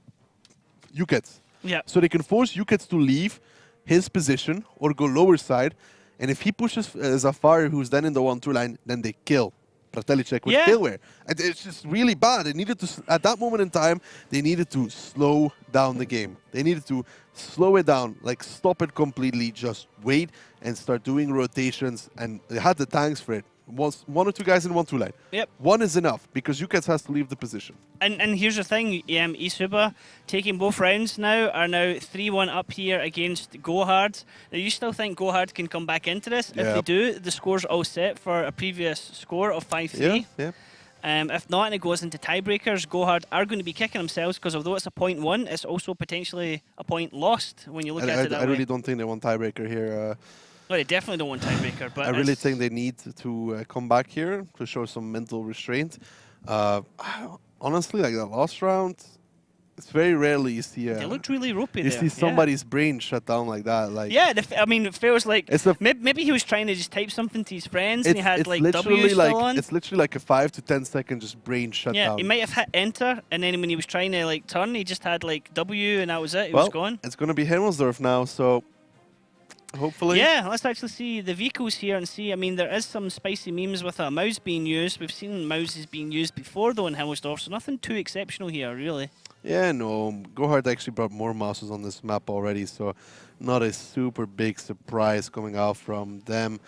Ukets. Yeah. So they can force Ukets to leave his position or go lower side. And if he pushes Zafar, who's then in the 1-2 line, then they kill Pratelicek with Failware. And it's just really bad. They needed to, at that moment in time, they needed to slow down the game. They needed to slow it down, like stop it completely, just wait and start doing rotations. And they had the tanks for it. One or two guys in 1-2 line. Yep. One is enough because Ukets has to leave the position. And here's the thing, eSuba taking both rounds now are now 3-1 up here against GoHard. Now you still think GoHard can come back into this? Yeah. If they do, the score's all set for a previous score of 5-3. Yeah. If not, and it goes into tiebreakers, GoHard are going to be kicking themselves because although it's a point won, it's also potentially a point lost when you look at it that I way. really don't think they want tiebreaker here. Well, they definitely don't want tiebreaker, but I really think they need to come back here to show some mental restraint. Honestly, like the last round, It's very rarely you see They looked really ropey you there. see somebody's brain shut down like that. Like Yeah, I mean, it feels like it's a maybe he was trying to just type something to his friends and he had like literally W still on. it's literally like a 5 to 10 second just brain shut Yeah, down. he might have hit enter, and then when he was trying to like turn, he just had like W, and that was it. He was gone. It's going to be Himmelsdorf now, so hopefully. Yeah, let's actually see the vehicles here and see. I mean, there is some spicy memes with a mouse being used. We've seen mouses being used before, though, in Himmelsdorf, so nothing too exceptional here, really. Yeah, no. GoHard actually brought more mouses on this map already, so not a super big surprise coming out from them.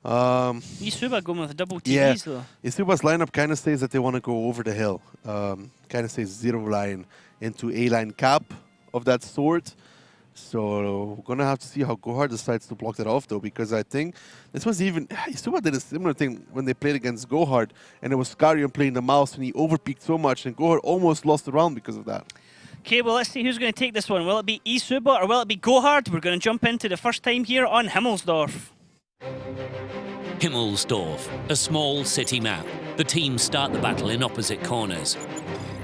eSuba going with double TVs, yeah, though. eSuba's lineup kind of says that they want to go over the hill. Kind of says 0 line into A line cap of that sort. So we're going to have to see how GoHard decides to block that off, though, because I think this was even... eSuba did a similar thing when they played against GoHard, and it was Skarium playing the mouse, and he overpeaked so much, and GoHard almost lost the round because of that. Okay, well, let's see who's going to take this one. Will it be eSuba or will it be GoHard? We're going to jump into the first time here on Himmelsdorf. Himmelsdorf, a small city map. The teams start the battle in opposite corners.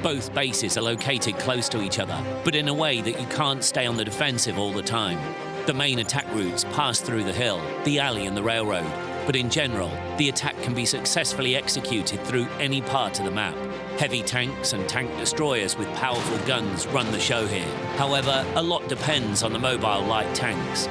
Both bases are located close to each other, but in a way that you can't stay on the defensive all the time. The main attack routes pass through the hill, the alley and the railroad, but in general, the attack can be successfully executed through any part of the map. Heavy tanks and tank destroyers with powerful guns run the show here. However, a lot depends on the mobile light tanks.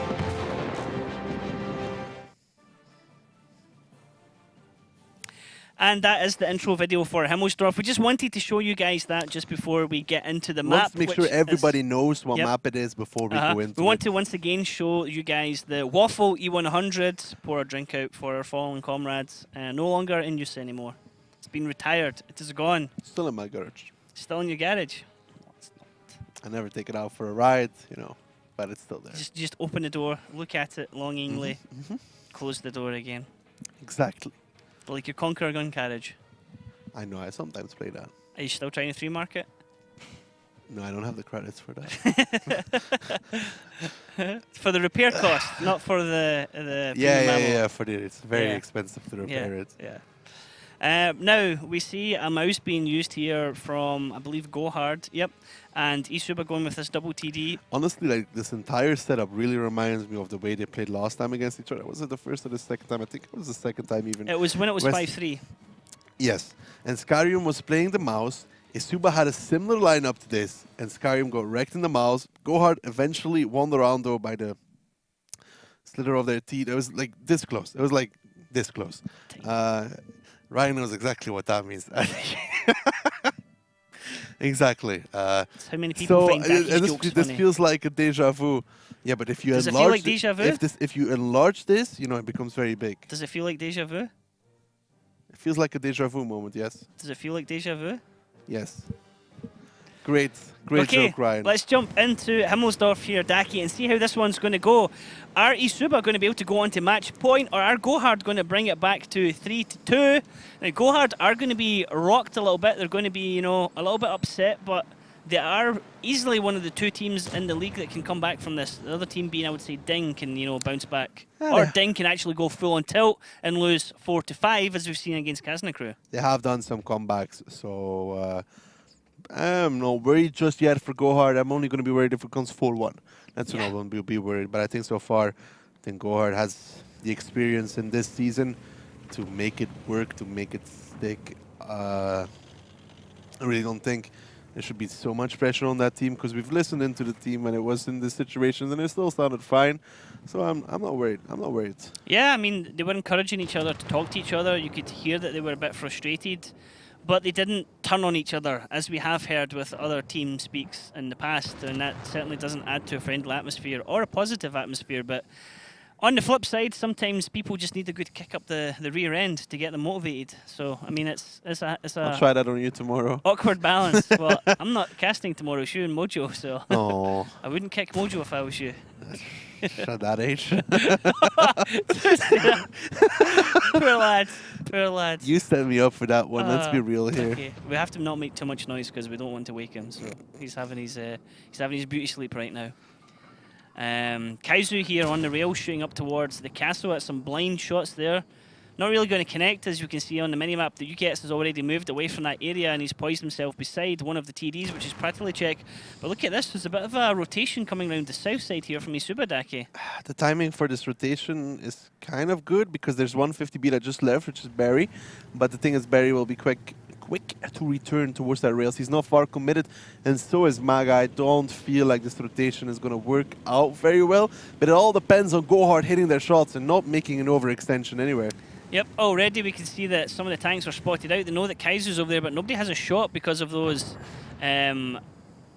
And that is the intro video for Himmelsdorf. We just wanted to show you guys that just before we get into the map. Let's make sure everybody knows what map it is before we go into it. We want to once again show you guys the Waffle E100. Pour a drink out for our fallen comrades. No longer in use anymore. It's been retired. It is gone. Still in my garage. Still in your garage. No, it's not. I never take it out for a ride, you know, but it's still there. Just open the door, look at it longingly, close the door again. Exactly. Like your Conqueror gun carriage. I know, I sometimes play that. Are you still trying to free market? No, I don't have the credits for that. For the repair cost, not for the yeah, for the it's very expensive to repair it. Yeah. Now we see a mouse being used here from, I believe, GoHard. Yep. And eSuba going with this double TD. Honestly, like this entire setup really reminds me of the way they played last time against each other. Was it the first or the second time? I think it was the second time even. It was when it was 5-3. Yes. And Skarium was playing the mouse. eSuba had a similar lineup to this, and Skarium got wrecked in the mouse. GoHard eventually won the round, though, by the slither of their teeth. It was like this close. It was like this close. Ryan knows exactly what that means. Exactly. How many people think this feels like a deja vu. Yeah, but if you Does it feel like deja vu? if you enlarge this, you know, it becomes very big. Does it feel like deja vu? It feels like a deja vu moment. Yes. Does it feel like deja vu? Yes. Great joke, Ryan. Let's jump into Himmelsdorf here, Daki, and see how this one's going to go. Are eSuba going to be able to go on to match point, or are GoHard going to bring it back to 3-2? Now, GoHard are going to be rocked a little bit. They're going to be, you know, a little bit upset, but they are easily one of the two teams in the league that can come back from this. The other team being, I would say, Ding can, you know, bounce back. Or Ding can actually go full on tilt and lose 4-5, as we've seen against Kaznakru. They have done some comebacks, so... I'm not worried just yet for GoHard. I'm only going to be worried if it comes 4-1. That's when I won't be worried. But I think so far, I think GoHard has the experience in this season to make it work, to make it stick. I really don't think there should be so much pressure on that team because we've listened into the team when it was in this situation and it still sounded fine. So I'm not worried. I'm not worried. Yeah, I mean, they were encouraging each other to talk to each other. You could hear that they were a bit frustrated. But they didn't turn on each other, as we have heard with other team speaks in the past, and that certainly doesn't add to a friendly atmosphere or a positive atmosphere. But on the flip side, sometimes people just need a good kick up the rear end to get them motivated. So, I mean, it's a I'll try that on you tomorrow. Awkward balance. Well, I'm not casting tomorrow, Shu and Mojo, so I wouldn't kick Mojo if I was you. At that age. Poor lad. You set me up for that one. Let's be real here. Okay. We have to not make too much noise because we don't want to wake him. So he's having his beauty sleep right now. Kaizu here on the rail, shooting up towards the castle at some blind shots there. Not really going to connect, as you can see on the minimap. The UKS has already moved away from that area and he's poised himself beside one of the TDs, which is Pratilicek. But look at this, there's a bit of a rotation coming around the south side here from eSuba. The timing for this rotation is kind of good because there's 150B that just left, which is Barry. But the thing is, Barry will be quick to return towards that rails. He's not far committed, and so is Maga. I don't feel like this rotation is going to work out very well, but it all depends on GoHard hitting their shots and not making an overextension anywhere. Yep, already we can see that some of the tanks are spotted out. They know that Kaizu's over there, but nobody has a shot because of those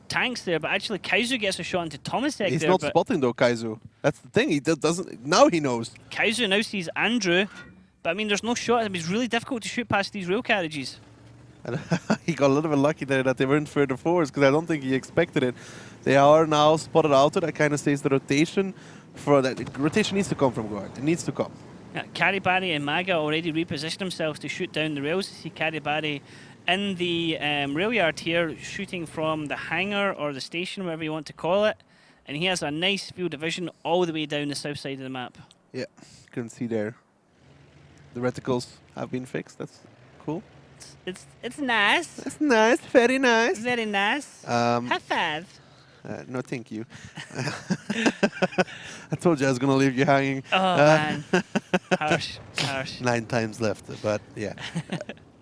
tanks there. But actually, Kaizu gets a shot into Tomasek. He's there, not spotting though, Kaizu. That's the thing. He doesn't. Now he knows. Kaizu now sees Andrew, but I mean, there's no shot. I mean, it's really difficult to shoot past these rail carriages. And he got a little bit lucky there that they weren't further forwards because I don't think he expected it. They are now spotted out. That kind of says the rotation for that. The rotation needs to come from GoHard. It needs to come. Yeah, Karibari and Maga already repositioned themselves to shoot down the rails. You see Karibari in the rail yard here, shooting from the hangar or the station, whatever you want to call it. And he has a nice field of vision all the way down the south side of the map. Yeah, you can see there. The reticles have been fixed. That's cool. It's nice. It's nice. Very nice. Very nice. High five. No, thank you. I told you I was going to leave you hanging. Oh, man. Harsh. 9 times left, but yeah.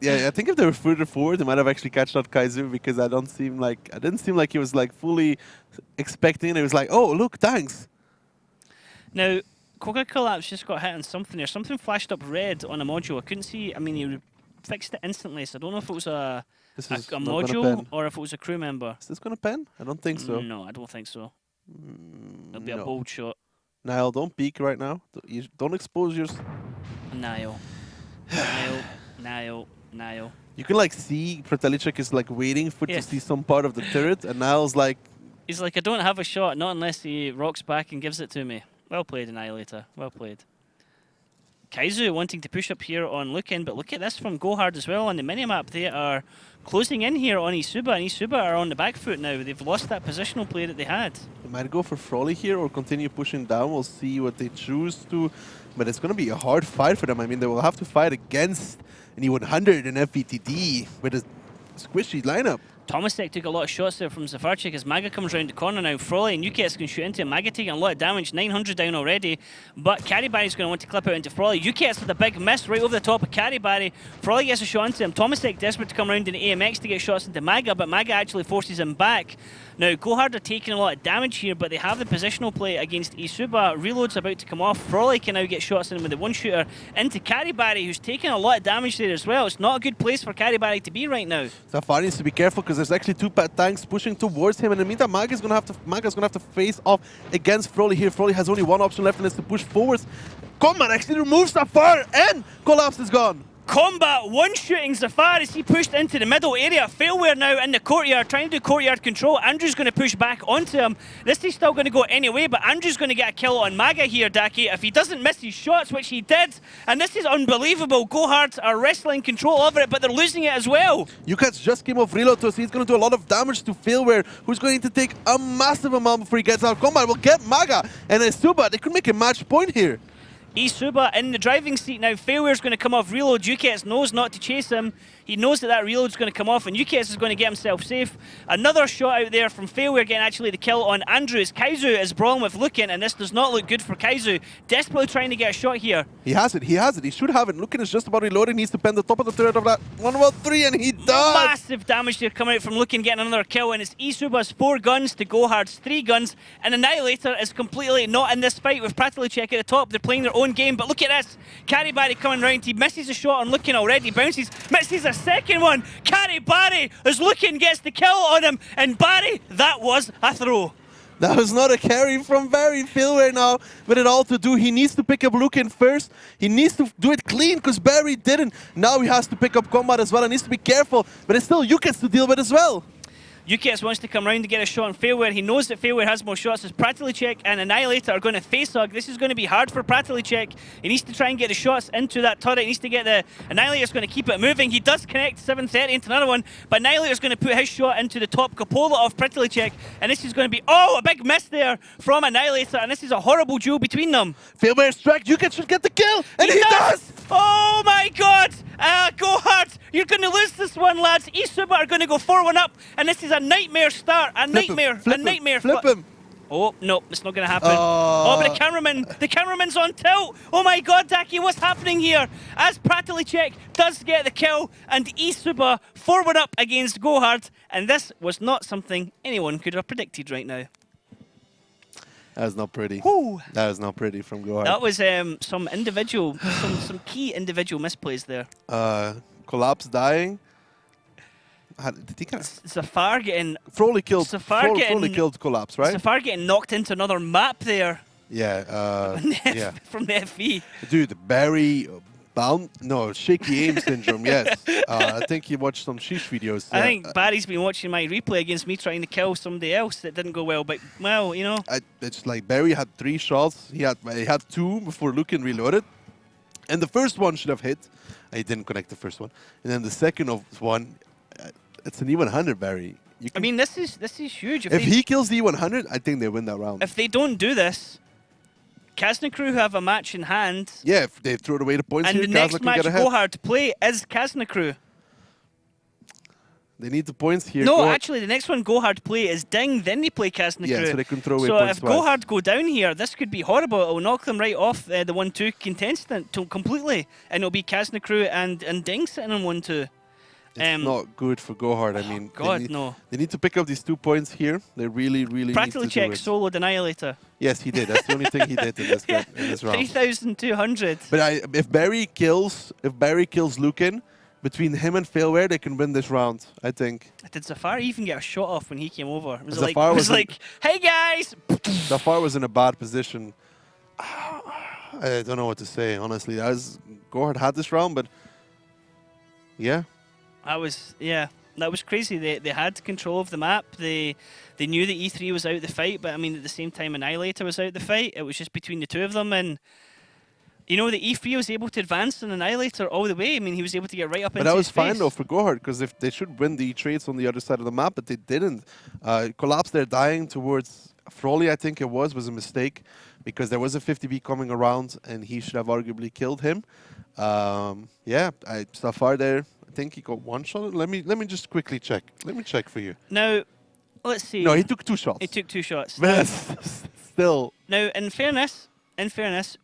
Yeah, I think if they were further forward, they might have actually catched out Kaizu because I didn't seem like he was like fully expecting it. It was like, oh, look, thanks. Now, Coca Collapse just got hit on something there. Something flashed up red on a module. I couldn't see. I mean, he fixed it instantly, so I don't know if it was a module or if it was a crew member. Is this going to pen? I don't think so. No, I don't think so. It'll be a bold shot. Niall, don't peek right now. Don't expose yours. Niall. You can like see Pratilicek is like waiting to see some part of the turret, and Niall's like... He's like, I don't have a shot, not unless he rocks back and gives it to me. Well played, Annihilator. Well played. Kaizu wanting to push up here on Lukin, but look at this from GoHard as well on the minimap. They are closing in here on eSuba, and eSuba are on the back foot now. They've lost that positional play that they had. They might go for Frawley here or continue pushing down. We'll see what they choose to, but it's going to be a hard fight for them. I mean, they will have to fight against an E100 and FVTD with a squishy lineup. Tomasek took a lot of shots there from Zafarchik as Maga comes around the corner now. Frawley and UKS can shoot into him. Maga taking a lot of damage, 900 down already. But Karibari's going to want to clip out into Frawley. UKS with a big miss right over the top of Karibari. Frawley gets a shot into him. Tomasek desperate to come around in the AMX to get shots into Maga, but Maga actually forces him back. Now, GoHard are taking a lot of damage here, but they have the positional play against eSuba. Reload's about to come off. Frawley can now get shots in with the one-shooter into Karibari, who's taking a lot of damage there as well. It's not a good place for Karibari to be right now. Zafar needs to be careful because there's actually 2 tanks pushing towards him. In the meantime, Maga's gonna have to face off against Frawley here. Frawley has only one option left, and it's to push forwards. Combat actually removes Zafar, and Collapse is gone. Combat one-shooting Zafar as he pushed into the middle area. Failware now in the courtyard, trying to do courtyard control. Andrew's going to push back onto him. This is still going to go anyway, but Andrew's going to get a kill on Maga here, Daki, if he doesn't miss his shots, which he did. And this is unbelievable. GoHard are wrestling control over it, but they're losing it as well. UKS just came off reload, so he's going to do a lot of damage to Failware, who's going to take a massive amount before he gets out. Combat will get Maga and eSuba. They could make a match point here. eSuba in the driving seat now. Failure's going to come off reload. UKS knows not to chase him. He knows that reload's going to come off, and UKS is going to get himself safe. Another shot out there from Failware getting actually the kill on Andrews. Kaizu is brawling with Lukin, and this does not look good for Kaizu. Desperately trying to get a shot here. He has it. He should have it. Lukin is just about reloading. Needs to pen the top of the turret of that 113, and he does. Massive damage there coming out from Lukin, getting another kill, and it's eSuba's 4 guns to GoHard's 3 guns. And Annihilator is completely not in this fight with Pratilicek at the top. They're playing their own game, but look at this. Karibari coming round. He misses a shot on Lukin already. Bounces, misses a second one. Karibari as Lukin gets the kill on him, and Barry, that was a throw. That was not a carry from Barry. Failware now with it all to do. He needs to pick up Lukin first. He needs to do it clean because Barry didn't. Now he has to pick up Combat as well and needs to be careful, but it's still UKS to deal with as well. UKS wants to come round to get a shot on Failware. He knows that Failware has more shots as Pratilicek and Annihilator are going to face hug. This is going to be hard for Pratilicek. He needs to try and get the shots into that turret. He needs to get the... Annihilator's going to keep it moving. He does connect 730 into another one, but Annihilator's going to put his shot into the top cupola of Pratilicek, and this is going to be... Oh, a big miss there from Annihilator, and this is a horrible duel between them. Failware strike. UKS should get the kill, and he does! Oh my god! GoHard, you're going to lose this one, lads. eSuba are going to go 4-1 up, and this is a nightmare start. A nightmare. Flip him. Oh, no, it's not going to happen. Oh, but the cameraman's on tilt. Oh my god, Daki, what's happening here? As Pratalicek does get the kill, and eSuba 4-1 up against GoHard, and this was not something anyone could have predicted right now. That was not pretty. Whew. That was not pretty from GoHard. That was some key individual misplays there. Collapse dying. Did he get Zafar getting... Froley killed. Froley killed Collapse, right? Zafar getting knocked into another map there. Yeah. Yeah. From the FV. Dude, Barry shaky aim syndrome. Yes. I think he watched some sheesh videos. I think Barry's been watching my replay against me trying to kill somebody else that didn't go well. But well, you know. It's like Barry had 3 shots. He had 2 before Lucan reloaded, and the first one should have hit. He didn't connect the first one, and then the second one. It's an E100, Barry. I mean, this is huge. If he kills the E100, I think they win that round. If they don't do this, Kazna Crew have a match in hand. Yeah, if they throw away the points and here, the next Kazna match can get ahead. GoHard to play is Kazna Crew. They need the points here. No, actually, the next one GoHard play is Ding, then they play Kazna Crew. Yeah, so they can throw away so points if GoHard go down here, this could be horrible. It'll knock them right off the 1-2 contestant completely. And it'll be Kazna Crew and Ding sitting on 1-2. It's not good for GoHard. I mean, no. They need to pick up these 2 points here. They really need to do Pratalicek it. soloed Annihilator. Yes, he did. That's the only thing he did in this round. 3,200. But if Barry kills Lucan, between him and Failware, they can win this round, I think. Did Zafar even get a shot off when he came over? It was Zafar like, hey guys! Zafar was in a bad position. I don't know what to say, honestly. GoHard had this round, but yeah. That was crazy. They had control of the map. They knew that E3 was out the fight, but I mean at the same time Annihilator was out the fight. It was just between the 2 of them, and you know the E3 was able to advance an Annihilator all the way. I mean he was able to get right up into his face. But that was fine though for GoHard, because if they should win the trades on the other side of the map, but they didn't. Collapse there dying towards Froley, I think it was a mistake, because there was a 50B coming around and he should have arguably killed him. Zafar there. I think he got 1 shot. Let me just quickly check. Let me check for you. Now, let's see. No, he took 2 shots. He took 2 shots. Still. Now, in fairness,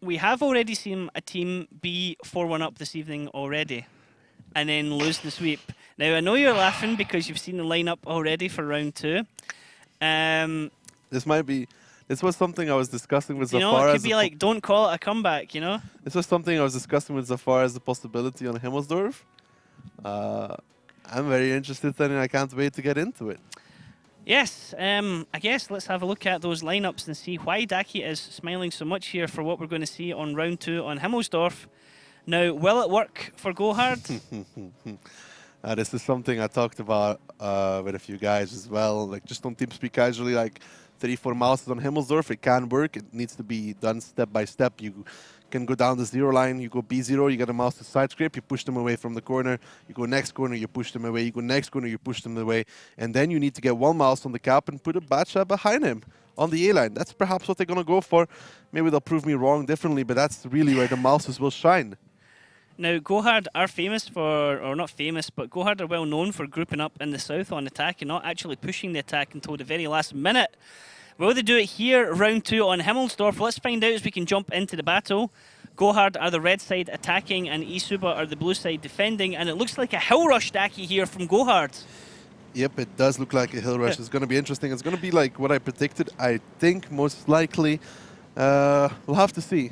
we have already seen a team be 4-1 up this evening already, and then lose the sweep. Now, I know you're laughing because you've seen the lineup already for round 2. This was something I was discussing with Zafar. You know, it could be like, don't call it a comeback, you know? This was something I was discussing with Zafar as a possibility on Himmelsdorf. I'm very interested and I can't wait to get into it. Yes, I guess let's have a look at those lineups and see why Daki is smiling so much here for what we're going to see on round 2 on Himmelsdorf. Now, will it work for GoHard? This is something I talked about with a few guys as well. Like just on TeamSpeak casually, like 3-4 mouses on Himmelsdorf, it can work. It needs to be done step by step. You can go down the 0 line, you go B0, you get a mouse to side scrape, you push them away from the corner, you go next corner, you push them away, you go next corner, you push them away, and then you need to get 1 mouse on the cap and put a bad shot behind him on the A line. That's perhaps what they're going to go for. Maybe they'll prove me wrong differently, but that's really where the mouses will shine. Now, GoHard are famous for, or not famous, but GoHard are well known for grouping up in the south on attack and not actually pushing the attack until the very last minute. Will they do it here, round 2 on Himmelsdorf? Let's find out as we can jump into the battle. GoHard are the red side attacking and eSuba are the blue side defending, and it looks like a hill rush Daki here from GoHard. Yep, it does look like a hill rush. It's going to be interesting. It's going to be like what I predicted. I think most likely we'll have to see.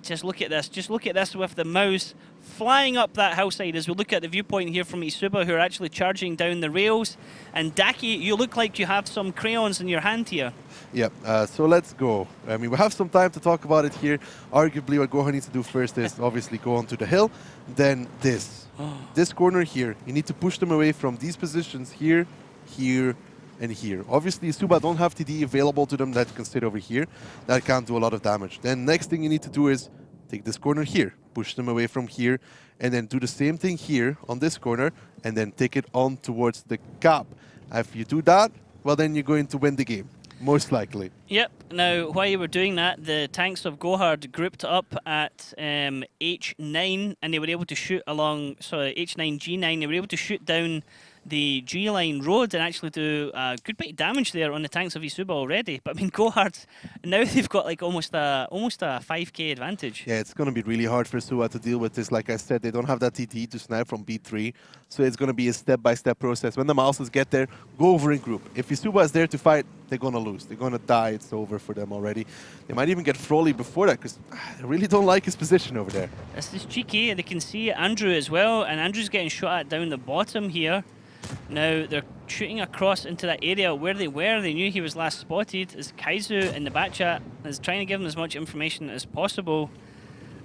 Just look at this. Just look at this with the mouse flying up that hillside as we look at the viewpoint here from eSuba, who are actually charging down the rails. And Daki, you look like you have some crayons in your hand here. Yep, so let's go. I mean, we have some time to talk about it here. Arguably, what GoHard needs to do first is obviously go onto the hill. Then this. This corner here. You need to push them away from these positions here, here, and here. Obviously, eSuba don't have TD available to them that can sit over here. That can't do a lot of damage. Then next thing you need to do is take this corner here, push them away from here, and then do the same thing here on this corner, and then take it on towards the cap. If you do that, well, then you're going to win the game. Most likely. Yep. Now, while you were doing that, the tanks of GoHard grouped up at H9, and they were able to shoot along, sorry, H9, G9, they were able to shoot down the G-line road and actually do a good bit of damage there on the tanks of eSuba already. But I mean, GoHard, now they've got like almost a 5k advantage. Yeah, it's going to be really hard for eSuba to deal with this. Like I said, they don't have that TT to snipe from B3, so it's going to be a step-by-step process. When the mouses get there, go over in group. If eSuba is there to fight, they're going to lose. They're going to die. It's over for them already. They might even get Froley before that, because I really don't like his position over there. This is cheeky. They can see Andrew as well, and Andrew's getting shot at down the bottom here. Now they're shooting across into that area where they were. They knew he was last spotted. As Kaizu in the back chat is trying to give them as much information as possible.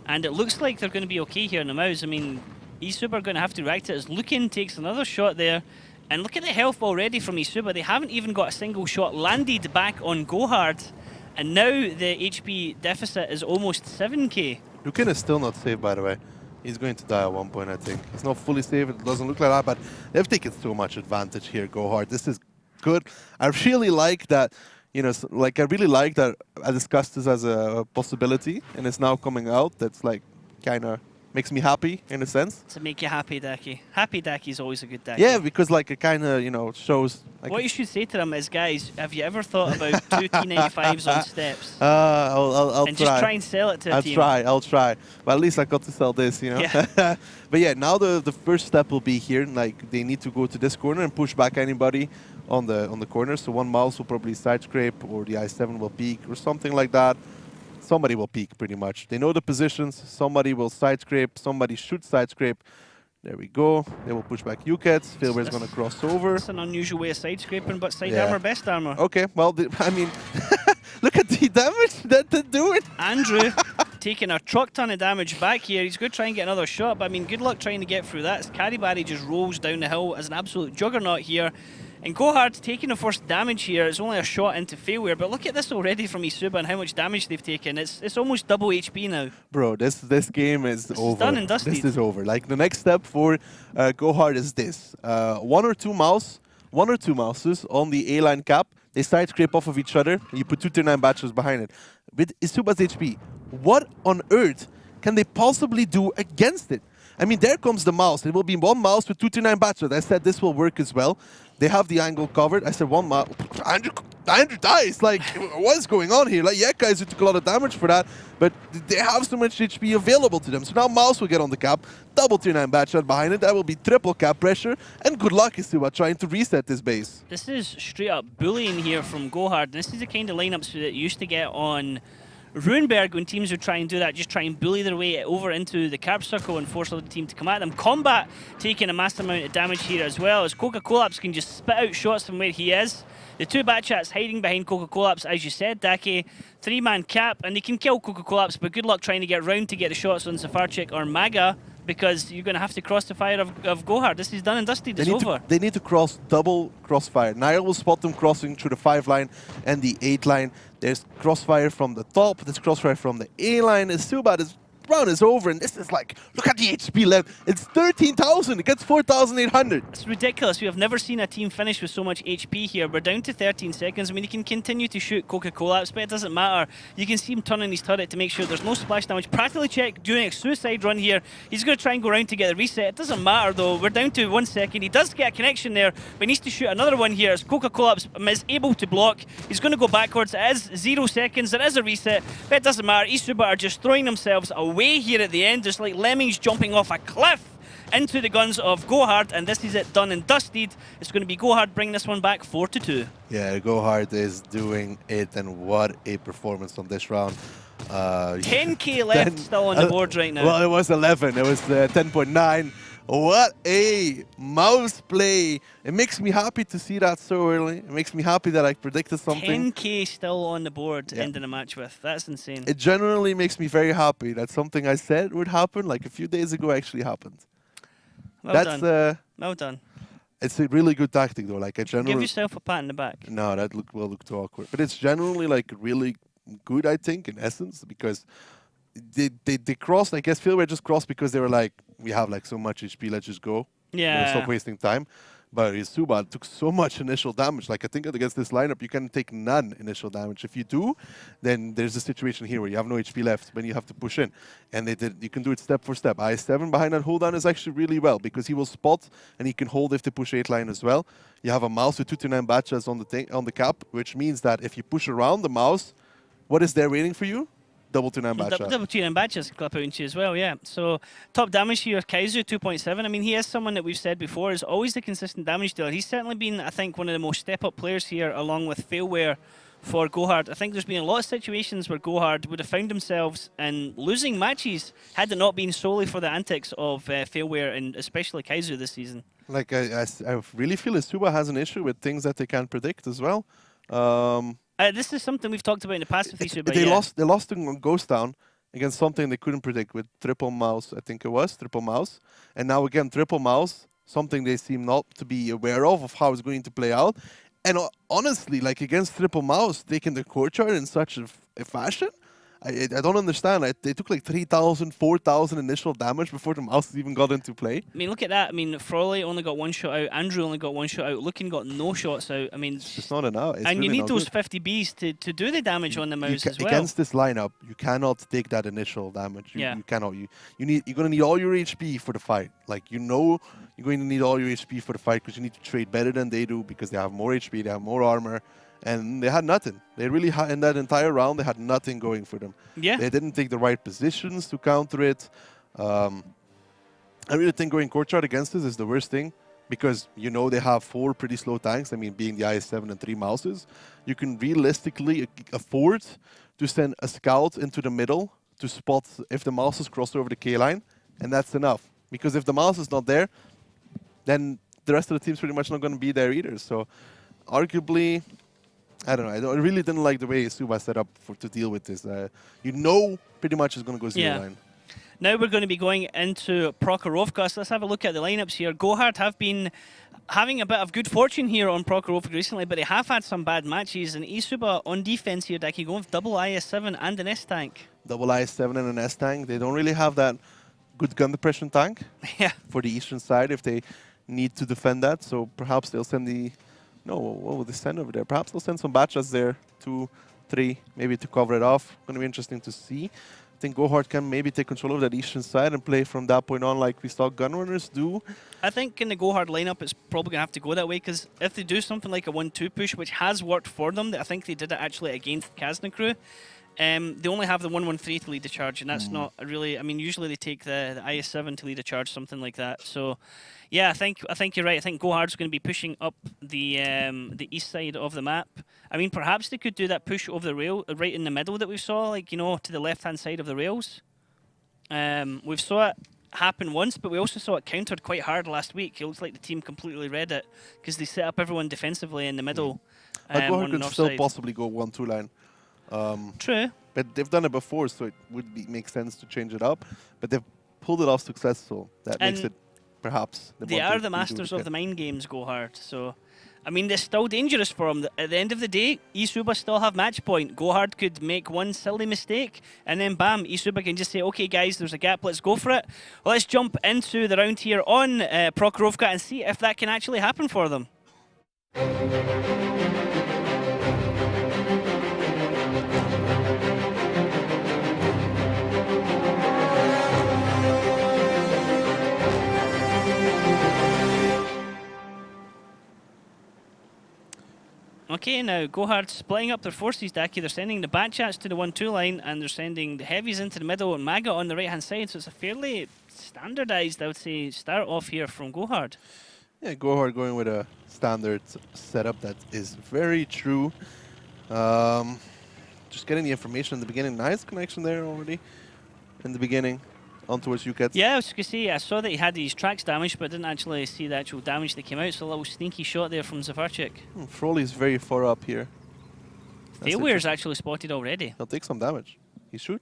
And it looks like they're going to be okay here in the mouse. I mean, eSuba are going to have to react to it as Lucan takes another shot there. And look at the health already from eSuba. They haven't even got a single shot landed back on GoHard. And now the HP deficit is almost 7k. Lucan is still not safe, by the way. He's going to die at one point, I think. He's not fully safe, it doesn't look like that, but they've taken so much advantage here, GoHard. This is good. I really like that, you know, like I really like that I discussed this as a possibility, and it's now coming out. That's like kind of makes me happy in a sense. To make you happy, Daki. Happy Daki is always a good Daki. Yeah, because like it kind of, you know, shows. Like what you should say to them is, guys, have you ever thought about two T95s on steps? I'll and try. just try and sell it to a team. I'll try. But at least I got to sell this, you know. Yeah. But yeah, now the first step will be here. Like they need to go to this corner and push back anybody on the corner. So one mouse will probably side scrape, or the I7 will peek, or something like that. Somebody will peek, pretty much. They know the positions. Somebody will side scrape. Somebody should side scrape. There we go. They will push back UCATs. Failware's going to cross over. That's an unusual way of side scraping, but side armor, best armor. Okay, well, I mean, look at the damage that they're doing. Andrew taking a truck ton of damage back here. He's going to try and get another shot, but I mean, good luck trying to get through that. As Caribari just rolls down the hill as an absolute juggernaut here. And GoHard taking the first damage here. It's only a shot into Failware, but look at this already from eSuba and how much damage they've taken. It's almost double HP now. Bro, this game is over. It's done and dusted. This is over. Like the next step for GoHard is this: one or two mouses on the A-line cap. They side scrape off of each other. And you put 2 tier 9 batches behind it. With eSuba's HP, what on earth can they possibly do against it? I mean, there comes the mouse. It will be one mouse with 2 tier 9 batches. I said this will work as well. They have the angle covered. I said one mouse. Andrew dies. Like, what's going on here? Like, yeah, guys, you took a lot of damage for that, but they have so much HP available to them. So now mouse will get on the cap. Double tier 9 batch shot behind it. That will be triple cap pressure. And good luck, eSuba, trying to reset this base. This is straight up bullying here from GoHard. This is the kind of lineups that you used to get on Runeberg when teams would try and do that, just try and bully their way over into the carb circle and force the team to come at them. Combat taking a massive amount of damage here as well, as Coca-Collapse can just spit out shots from where he is. The two Batchats hiding behind Coca-Collapse, as you said, Daki. 3-man cap, and they can kill Coca-Collapse, but good luck trying to get round to get the shots on Safarchik or Maga, because you're going to have to cross the fire of GoHard. This is done and dusted. It's over. They need to cross double crossfire. Niall will spot them crossing through the 5 line and the 8 line. There's crossfire from the top. There's crossfire from the A line. eSuba, this round is over, and this is like, look at the HP left. It's 13,000. It gets 4,800. It's ridiculous. We have never seen a team finish with so much HP here. We're down to 13 seconds. I mean, he can continue to shoot Coca-Collapse, but it doesn't matter. You can see him turning his turret to make sure there's no splash damage. Practically check doing a suicide run here. He's going to try and go around to get the reset. It doesn't matter, though. We're down to 1 second. He does get a connection there, but he needs to shoot another one here as Coca-Collapse is able to block. He's going to go backwards. It is 0 seconds. There is a reset, but it doesn't matter. eSuba are just throwing themselves away here at the end, just like lemmings jumping off a cliff into the guns of GoHard, and this is it done and dusted. It's going to be GoHard bringing this one back 4-2. Yeah, GoHard is doing it, and what a performance on this round. 10k left still on the board right now. Well, it was 11. It was 10.9. What a mouse play. It makes me happy to see that so early. It makes me happy that I predicted something. 10k still on the board to end in a match with. That's insane. It generally makes me very happy that something I said would happen, like a few days ago, actually happened. Well done. Well done. It's a really good tactic, though. Like, I generally... Give yourself a pat in the back. No, that will look too awkward. But it's generally, like, really good, I think, in essence, because they crossed. I guess Failware just crossed because they were like, we have like so much HP, let's just go. Yeah. Stop wasting time. But eSuba took so much initial damage. Like, I think against this lineup, you can take none initial damage. If you do, then there's a situation here where you have no HP left when you have to push in. And you can do it step for step. IS7 behind that hold down is actually really well because he will spot and he can hold if they push 8 line as well. You have a mouse with 229 batches on the cap, which means that if you push around the mouse, what is there waiting for you? Double 29 batch. Double 29 batches clip out into you as well, yeah. So top damage here, Kaizu 2.7. I mean, he is someone that we've said before is always the consistent damage dealer. He's certainly been, I think, one of the most step-up players here, along with Failware for GoHard. I think there's been a lot of situations where GoHard would have found themselves in losing matches had it not been solely for the antics of Failware and especially Kaizu this season. Like, I really feel eSuba has an issue with things that they can't predict as well. This is something we've talked about in the past with eSuba. They lost to Ghost Town against something they couldn't predict with triple mouse, I think it was, triple mouse. And now again, triple mouse, something they seem not to be aware of how it's going to play out. And honestly, like against triple mouse, taking the courtyard in such a fashion, I don't understand. They took like 3,000, 4,000 initial damage before the mouse even got into play. I mean, look at that. I mean, Frawley only got 1 shot out. Andrew only got 1 shot out. Lukin got no shots out. I mean, it's not enough. It's and really you need those good. 50 Bs to do the damage on the mouse as well. Against this lineup, you cannot take that initial damage. You cannot. You're gonna need all your HP for the fight. Like, you know, you're going to need all your HP for the fight because you need to trade better than they do because they have more HP, they have more armor. And they had nothing. They really had, in that entire round, they had nothing going for them. Yeah. They didn't take the right positions to counter it. I really think going courtyard against this is the worst thing because you know they have 4 pretty slow tanks. I mean, being the IS7 and 3 mouses, you can realistically afford to send a scout into the middle to spot if the mouses cross over the K line, and that's enough. Because if the mouse is not there, then the rest of the team's pretty much not going to be there either. So, arguably, I don't know. I really didn't like the way eSuba set up to deal with this. You know pretty much it's going to go 0 line. Now we're going to be going into Prokhorovka. So let's have a look at the lineups here. GoHard have been having a bit of good fortune here on Prokhorovka recently, but they have had some bad matches. And eSuba on defense here, Daki, going with double IS7 and an S-tank. Double IS7 and an S-tank. They don't really have that good gun depression tank for the eastern side if they need to defend that. So perhaps they'll send the... No, what will they send over there? Perhaps they'll send some batches there, 2, 3, maybe to cover it off. Going to be interesting to see. I think GoHard can maybe take control of that eastern side and play from that point on like we saw Gunrunners do. I think in the GoHard lineup, it's probably going to have to go that way because if they do something like a 1-2 push, which has worked for them, I think they did it actually against Kazna Crew. They only have the 1-1-3 to lead the charge, and that's not really... I mean, usually they take the IS-7 to lead a charge, something like that. So, yeah, I think you're right. I think GoHard's going to be pushing up the east side of the map. I mean, perhaps they could do that push over the rail right in the middle that we saw, like, you know, to the left-hand side of the rails. We've saw it happen once, but we also saw it countered quite hard last week. It looks like the team completely read it because they set up everyone defensively in the middle. GoHard could still possibly go 1-2 line. True. But they've done it before, so it would make sense to change it up. But they've pulled it off successful. That makes it perhaps... They are the masters of the mind games, GoHard. So, I mean, they're still dangerous for them. At the end of the day, eSuba still have match point. GoHard could make one silly mistake, and then bam, eSuba can just say, okay, guys, there's a gap, let's go for it. Well, let's jump into the round here on Prokhorovka and see if that can actually happen for them. Okay, now GoHard splitting up their forces, Daki. They're sending the Batchats to the 1-2 line, and they're sending the heavies into the middle and Maga on the right-hand side. So it's a fairly standardized, I would say, start off here from GoHard. Yeah, GoHard going with a standard setup that is very true. Just getting the information in the beginning. Nice connection there already in the beginning. On towards UCAT. Yeah, I was going to say, I saw that he had these tracks damaged, but didn't actually see the actual damage that came out. So a little sneaky shot there from Zafarchik. Frawley is very far up here. Failware's actually spotted already. He'll take some damage. He shoot?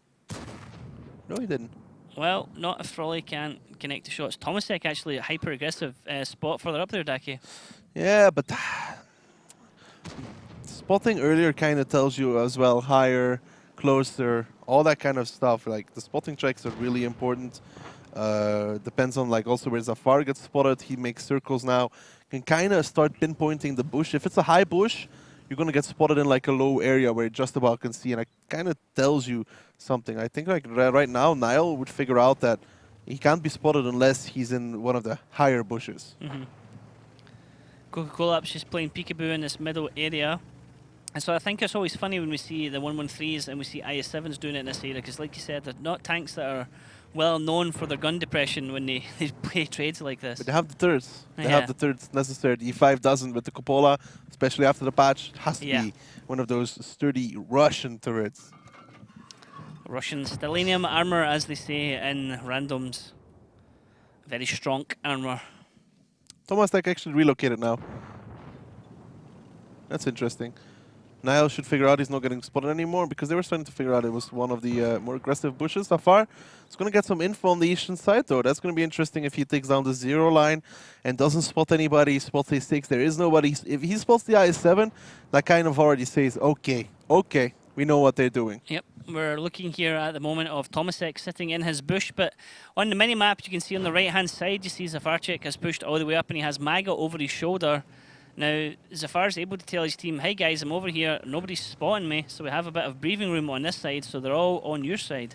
No, he didn't. Well, not if Frawley can't connect the shots. Tomasek actually a hyper-aggressive spot further up there, Daki. Yeah, but spotting earlier kind of tells you as well, higher, closer, all that kind of stuff. Like the spotting checks are really important. Depends on like also where Zafar gets spotted. He makes circles now, can kind of start pinpointing the bush. If it's a high bush, you're going to get spotted in like a low area where you just about can see, and it kind of tells you something. I think like right now, Niall would figure out that he can't be spotted unless he's in one of the higher bushes. Coca-Cola just playing peekaboo in this middle area. And so I think it's always funny when we see the 113s and we see IS-7s doing it in this area, because like you said, they're not tanks that are well known for their gun depression when they play trades like this. But they have the turrets. They have the turrets necessary. The E5 doesn't with the Cupola, especially after the patch. It has to be one of those sturdy Russian turrets. Russian stellanium armor, as they say in randoms. Very strong armor. Tomasek actually relocated now. That's interesting. Niall should figure out he's not getting spotted anymore, because they were starting to figure out it was one of the more aggressive bushes so far. It's going to get some info on the eastern side, though. That's going to be interesting if he takes down the 0 line and doesn't spot anybody. He spots A6. There is nobody. If he spots the IS-7, that kind of already says, okay, we know what they're doing. Yep, we're looking here at the moment of Tomasek sitting in his bush, but on the mini-map you can see on the right-hand side, you see Zafarchik has pushed all the way up and he has Maga over his shoulder. Now, Zafar's able to tell his team, hey guys, I'm over here, nobody's spotting me, so we have a bit of breathing room on this side, so they're all on your side.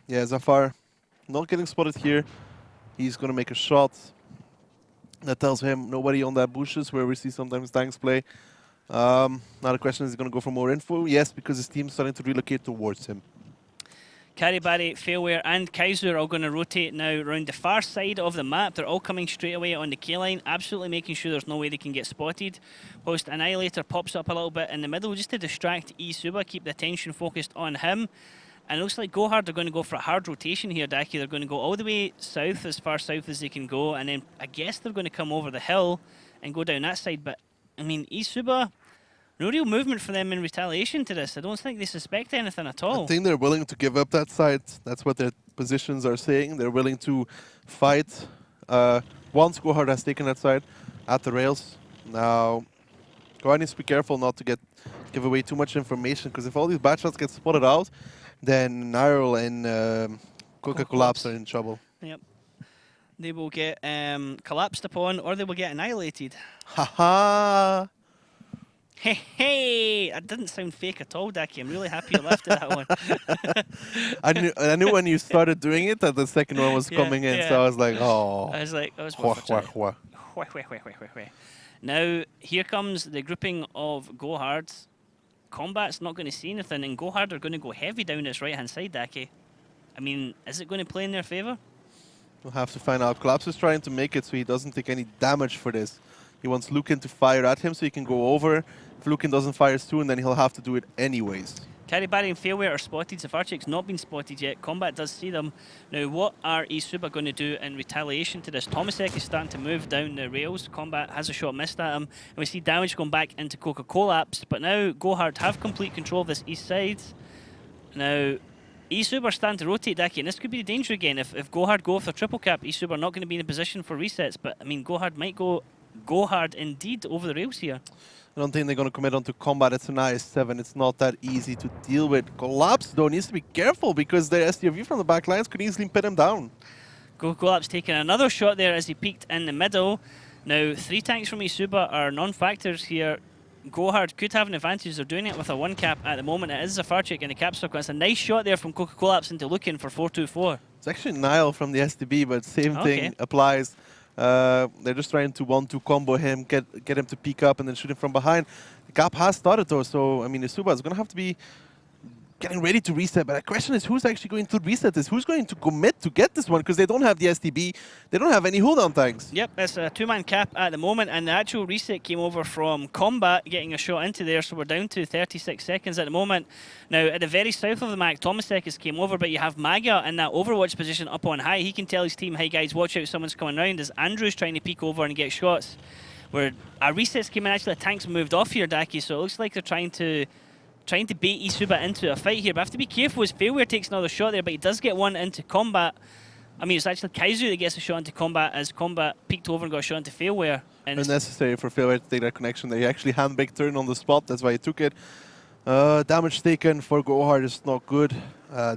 Yeah, Zafar not getting spotted here. He's going to make a shot. That tells him nobody on that bushes where we see sometimes tanks play. Now the question is he going to go for more info? Yes, because his team's starting to relocate towards him. Caribari, Failware and Kaiser are all going to rotate now around the far side of the map. They're all coming straight away on the K-line, absolutely making sure there's no way they can get spotted. Whilst Annihilator pops up a little bit in the middle just to distract eSuba, keep the attention focused on him. And it looks like GoHard are going to go for a hard rotation here, Daki. They're going to go all the way south, as far south as they can go, and then I guess they're going to come over the hill and go down that side. But, I mean, eSuba, no real movement for them in retaliation to this. I don't think they suspect anything at all. I think they're willing to give up that side. That's what their positions are saying. They're willing to fight once GoHard has taken that side at the rails. Now, GoHard needs to be careful not to give away too much information, because if all these bad shots get spotted out, then Niall and Coca Collapse are in trouble. Yep. They will get collapsed upon, or they will get annihilated. Haha! Hey, that didn't sound fake at all, Daki. I'm really happy you left that one. I knew when you started doing it that the second one was coming in, so I was like, oh. I was worth a try. Now, here comes the grouping of GoHard. Combat's not going to see anything, and GoHard are going to go heavy down this right-hand side, Daki. I mean, is it going to play in their favour? We'll have to find out. Collapse is trying to make it so he doesn't take any damage for this. He wants Lukin to fire at him so he can go over. If Lukin doesn't fire soon, then he'll have to do it anyways. Caribari and Failware are spotted. Zafarchik's not been spotted yet. Combat does see them. Now, what are eSuba going to do in retaliation to this? Tomasek is starting to move down the rails. Combat has a shot missed at him. And we see damage going back into Coca Collapse. But now, GoHard have complete control of this east side. Now, eSuba are starting to rotate, Daki, and this could be the danger again. If GoHard go for triple cap, eSuba are not going to be in a position for resets. But, I mean, GoHard might go GoHard indeed over the rails here. I don't think they're going to commit onto combat. It's an IS-7. It's not that easy to deal with. Collapse, though, needs to be careful because their STRV from the back lines could easily pin him down. Collapse taking another shot there as he peeked in the middle. Now, 3 tanks from eSuba are non-factors here. GoHard could have an advantage. They're doing it with a 1 cap at the moment. It is Zafarchik in the cap circle. It's a nice shot there from Coca Collapse into Lukin for 4-2-4. It's actually Niall from the STB, but same thing applies. They're just trying to 1-2 combo him, get him to peek up and then shoot him from behind. The gap has started though, so I mean eSuba is going to have to be getting ready to reset. But the question is, who's actually going to reset this? Who's going to commit to get this one? Because they don't have the STB, they don't have any hold-on tanks. Yep, it's a 2-man cap at the moment, and the actual reset came over from Combat getting a shot into there, so we're down to 36 seconds at the moment. Now, at the very south of the map, Tomasek has came over, but you have Maga in that Overwatch position up on high. He can tell his team, hey guys, watch out, someone's coming round, as Andrew's trying to peek over and get shots. Where our resets came in, actually the tanks moved off here, Daki, so it looks like they're trying to bait eSuba into a fight here, but I have to be careful as Failware takes another shot there, but he does get one into Combat. I mean, it's actually Kaizu that gets a shot into Combat as Combat peeked over and got a shot into Failware. And unnecessary for Failware to take that connection there. He actually handbrake turn on the spot, that's why he took it. Damage taken for GoHard is not good.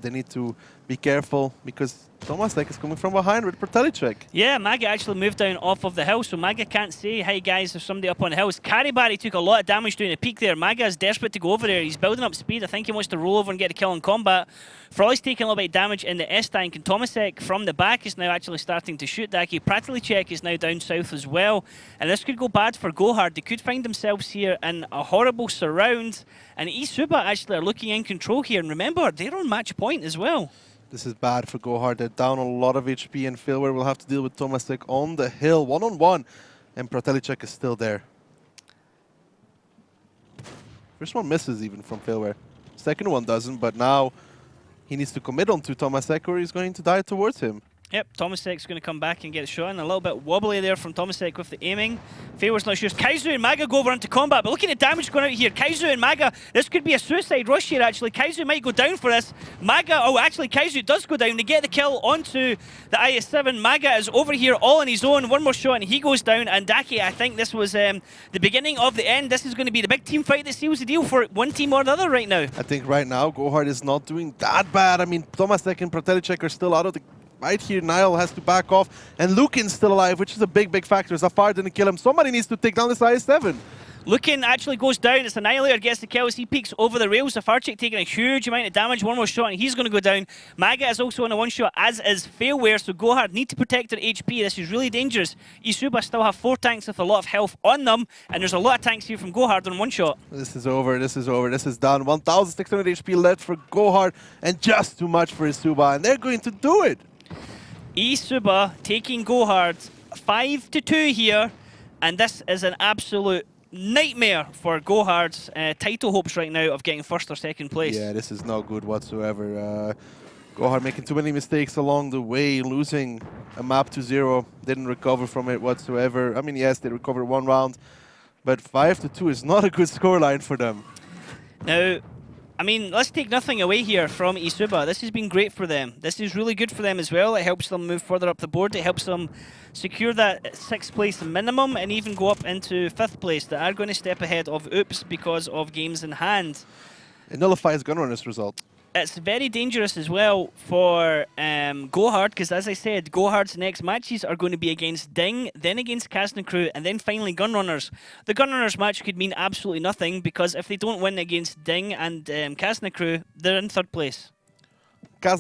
They need to be careful because Tomasek is coming from behind with Proteliček. Yeah, Maga actually moved down off of the hill, so Maga can't say, hey guys, there's somebody up on the hills. Carrybarry took a lot of damage during the peak there. Maga is desperate to go over there. He's building up speed. I think he wants to roll over and get a kill in combat. Froly's taking a little bit of damage in the S-tank, and Tomasek from the back is now actually starting to shoot Daki. Proteliček is now down south as well, and this could go bad for GoHard. They could find themselves here in a horrible surround, and eSuba actually are looking in control here. And remember, they're on match point as well. This is bad for GoHard. They're down a lot of HP, and Failware will have to deal with Tomasek on the hill, one-on-one, and Proteliček is still there. First one misses even from Failware. Second one doesn't, but now he needs to commit onto Tomasek or he's going to die towards him. Yep, Tomasek's going to come back and get a shot in. A little bit wobbly there from Tomasek with the aiming. Failware's not sure. Kaizu and Maga go over into combat, but look at the damage going out here. Kaizu and Maga, this could be a suicide rush here actually. Kaizu might go down for this. Maga, oh actually Kaizu does go down. They get the kill onto the IS-7. Maga is over here all on his own. One more shot and he goes down. And Daki, I think this was the beginning of the end. This is going to be the big team fight that seals the deal for one team or the other right now. I think right now GoHard is not doing that bad. I mean, Tomasek and Proteliček are still out of the right here. Niall has to back off, and Lukin's still alive, which is a big, big factor. Zafar didn't kill him. Somebody needs to take down this IS-7. Lukin actually goes down. It's Annihilator gets the kills. He peeks over the rails. Zafarchik taking a huge amount of damage. One more shot and he's going to go down. Maga is also on a one shot, as is Failware, so GoHard need to protect their HP. This is really dangerous. eSuba still have 4 tanks with a lot of health on them, and there's a lot of tanks here from GoHard on one shot. This is over, this is over, this is done. 1,600 HP left for GoHard, and just too much for eSuba, and they're going to do it. eSuba taking GoHard 5-2 here, and this is an absolute nightmare for GoHard's title hopes right now of getting first or second place. Yeah, this is not good whatsoever. GoHard making too many mistakes along the way, losing a map to 0, didn't recover from it whatsoever. I mean, yes, they recovered 1 round, but 5-2 is not a good scoreline for them. Now, I mean, let's take nothing away here from eSuba. This has been great for them. This is really good for them as well. It helps them move further up the board. It helps them secure that 6th place minimum and even go up into 5th place. They are going to step ahead of Oops because of games in hand. It nullifies Gunrunner's result. It's very dangerous as well for GoHard, because as I said, GoHard's next matches are going to be against Ding, then against Casnacrew, and then finally Gunrunners. The Gunrunners match could mean absolutely nothing, because if they don't win against Ding and Casnacrew, they're in 3rd place.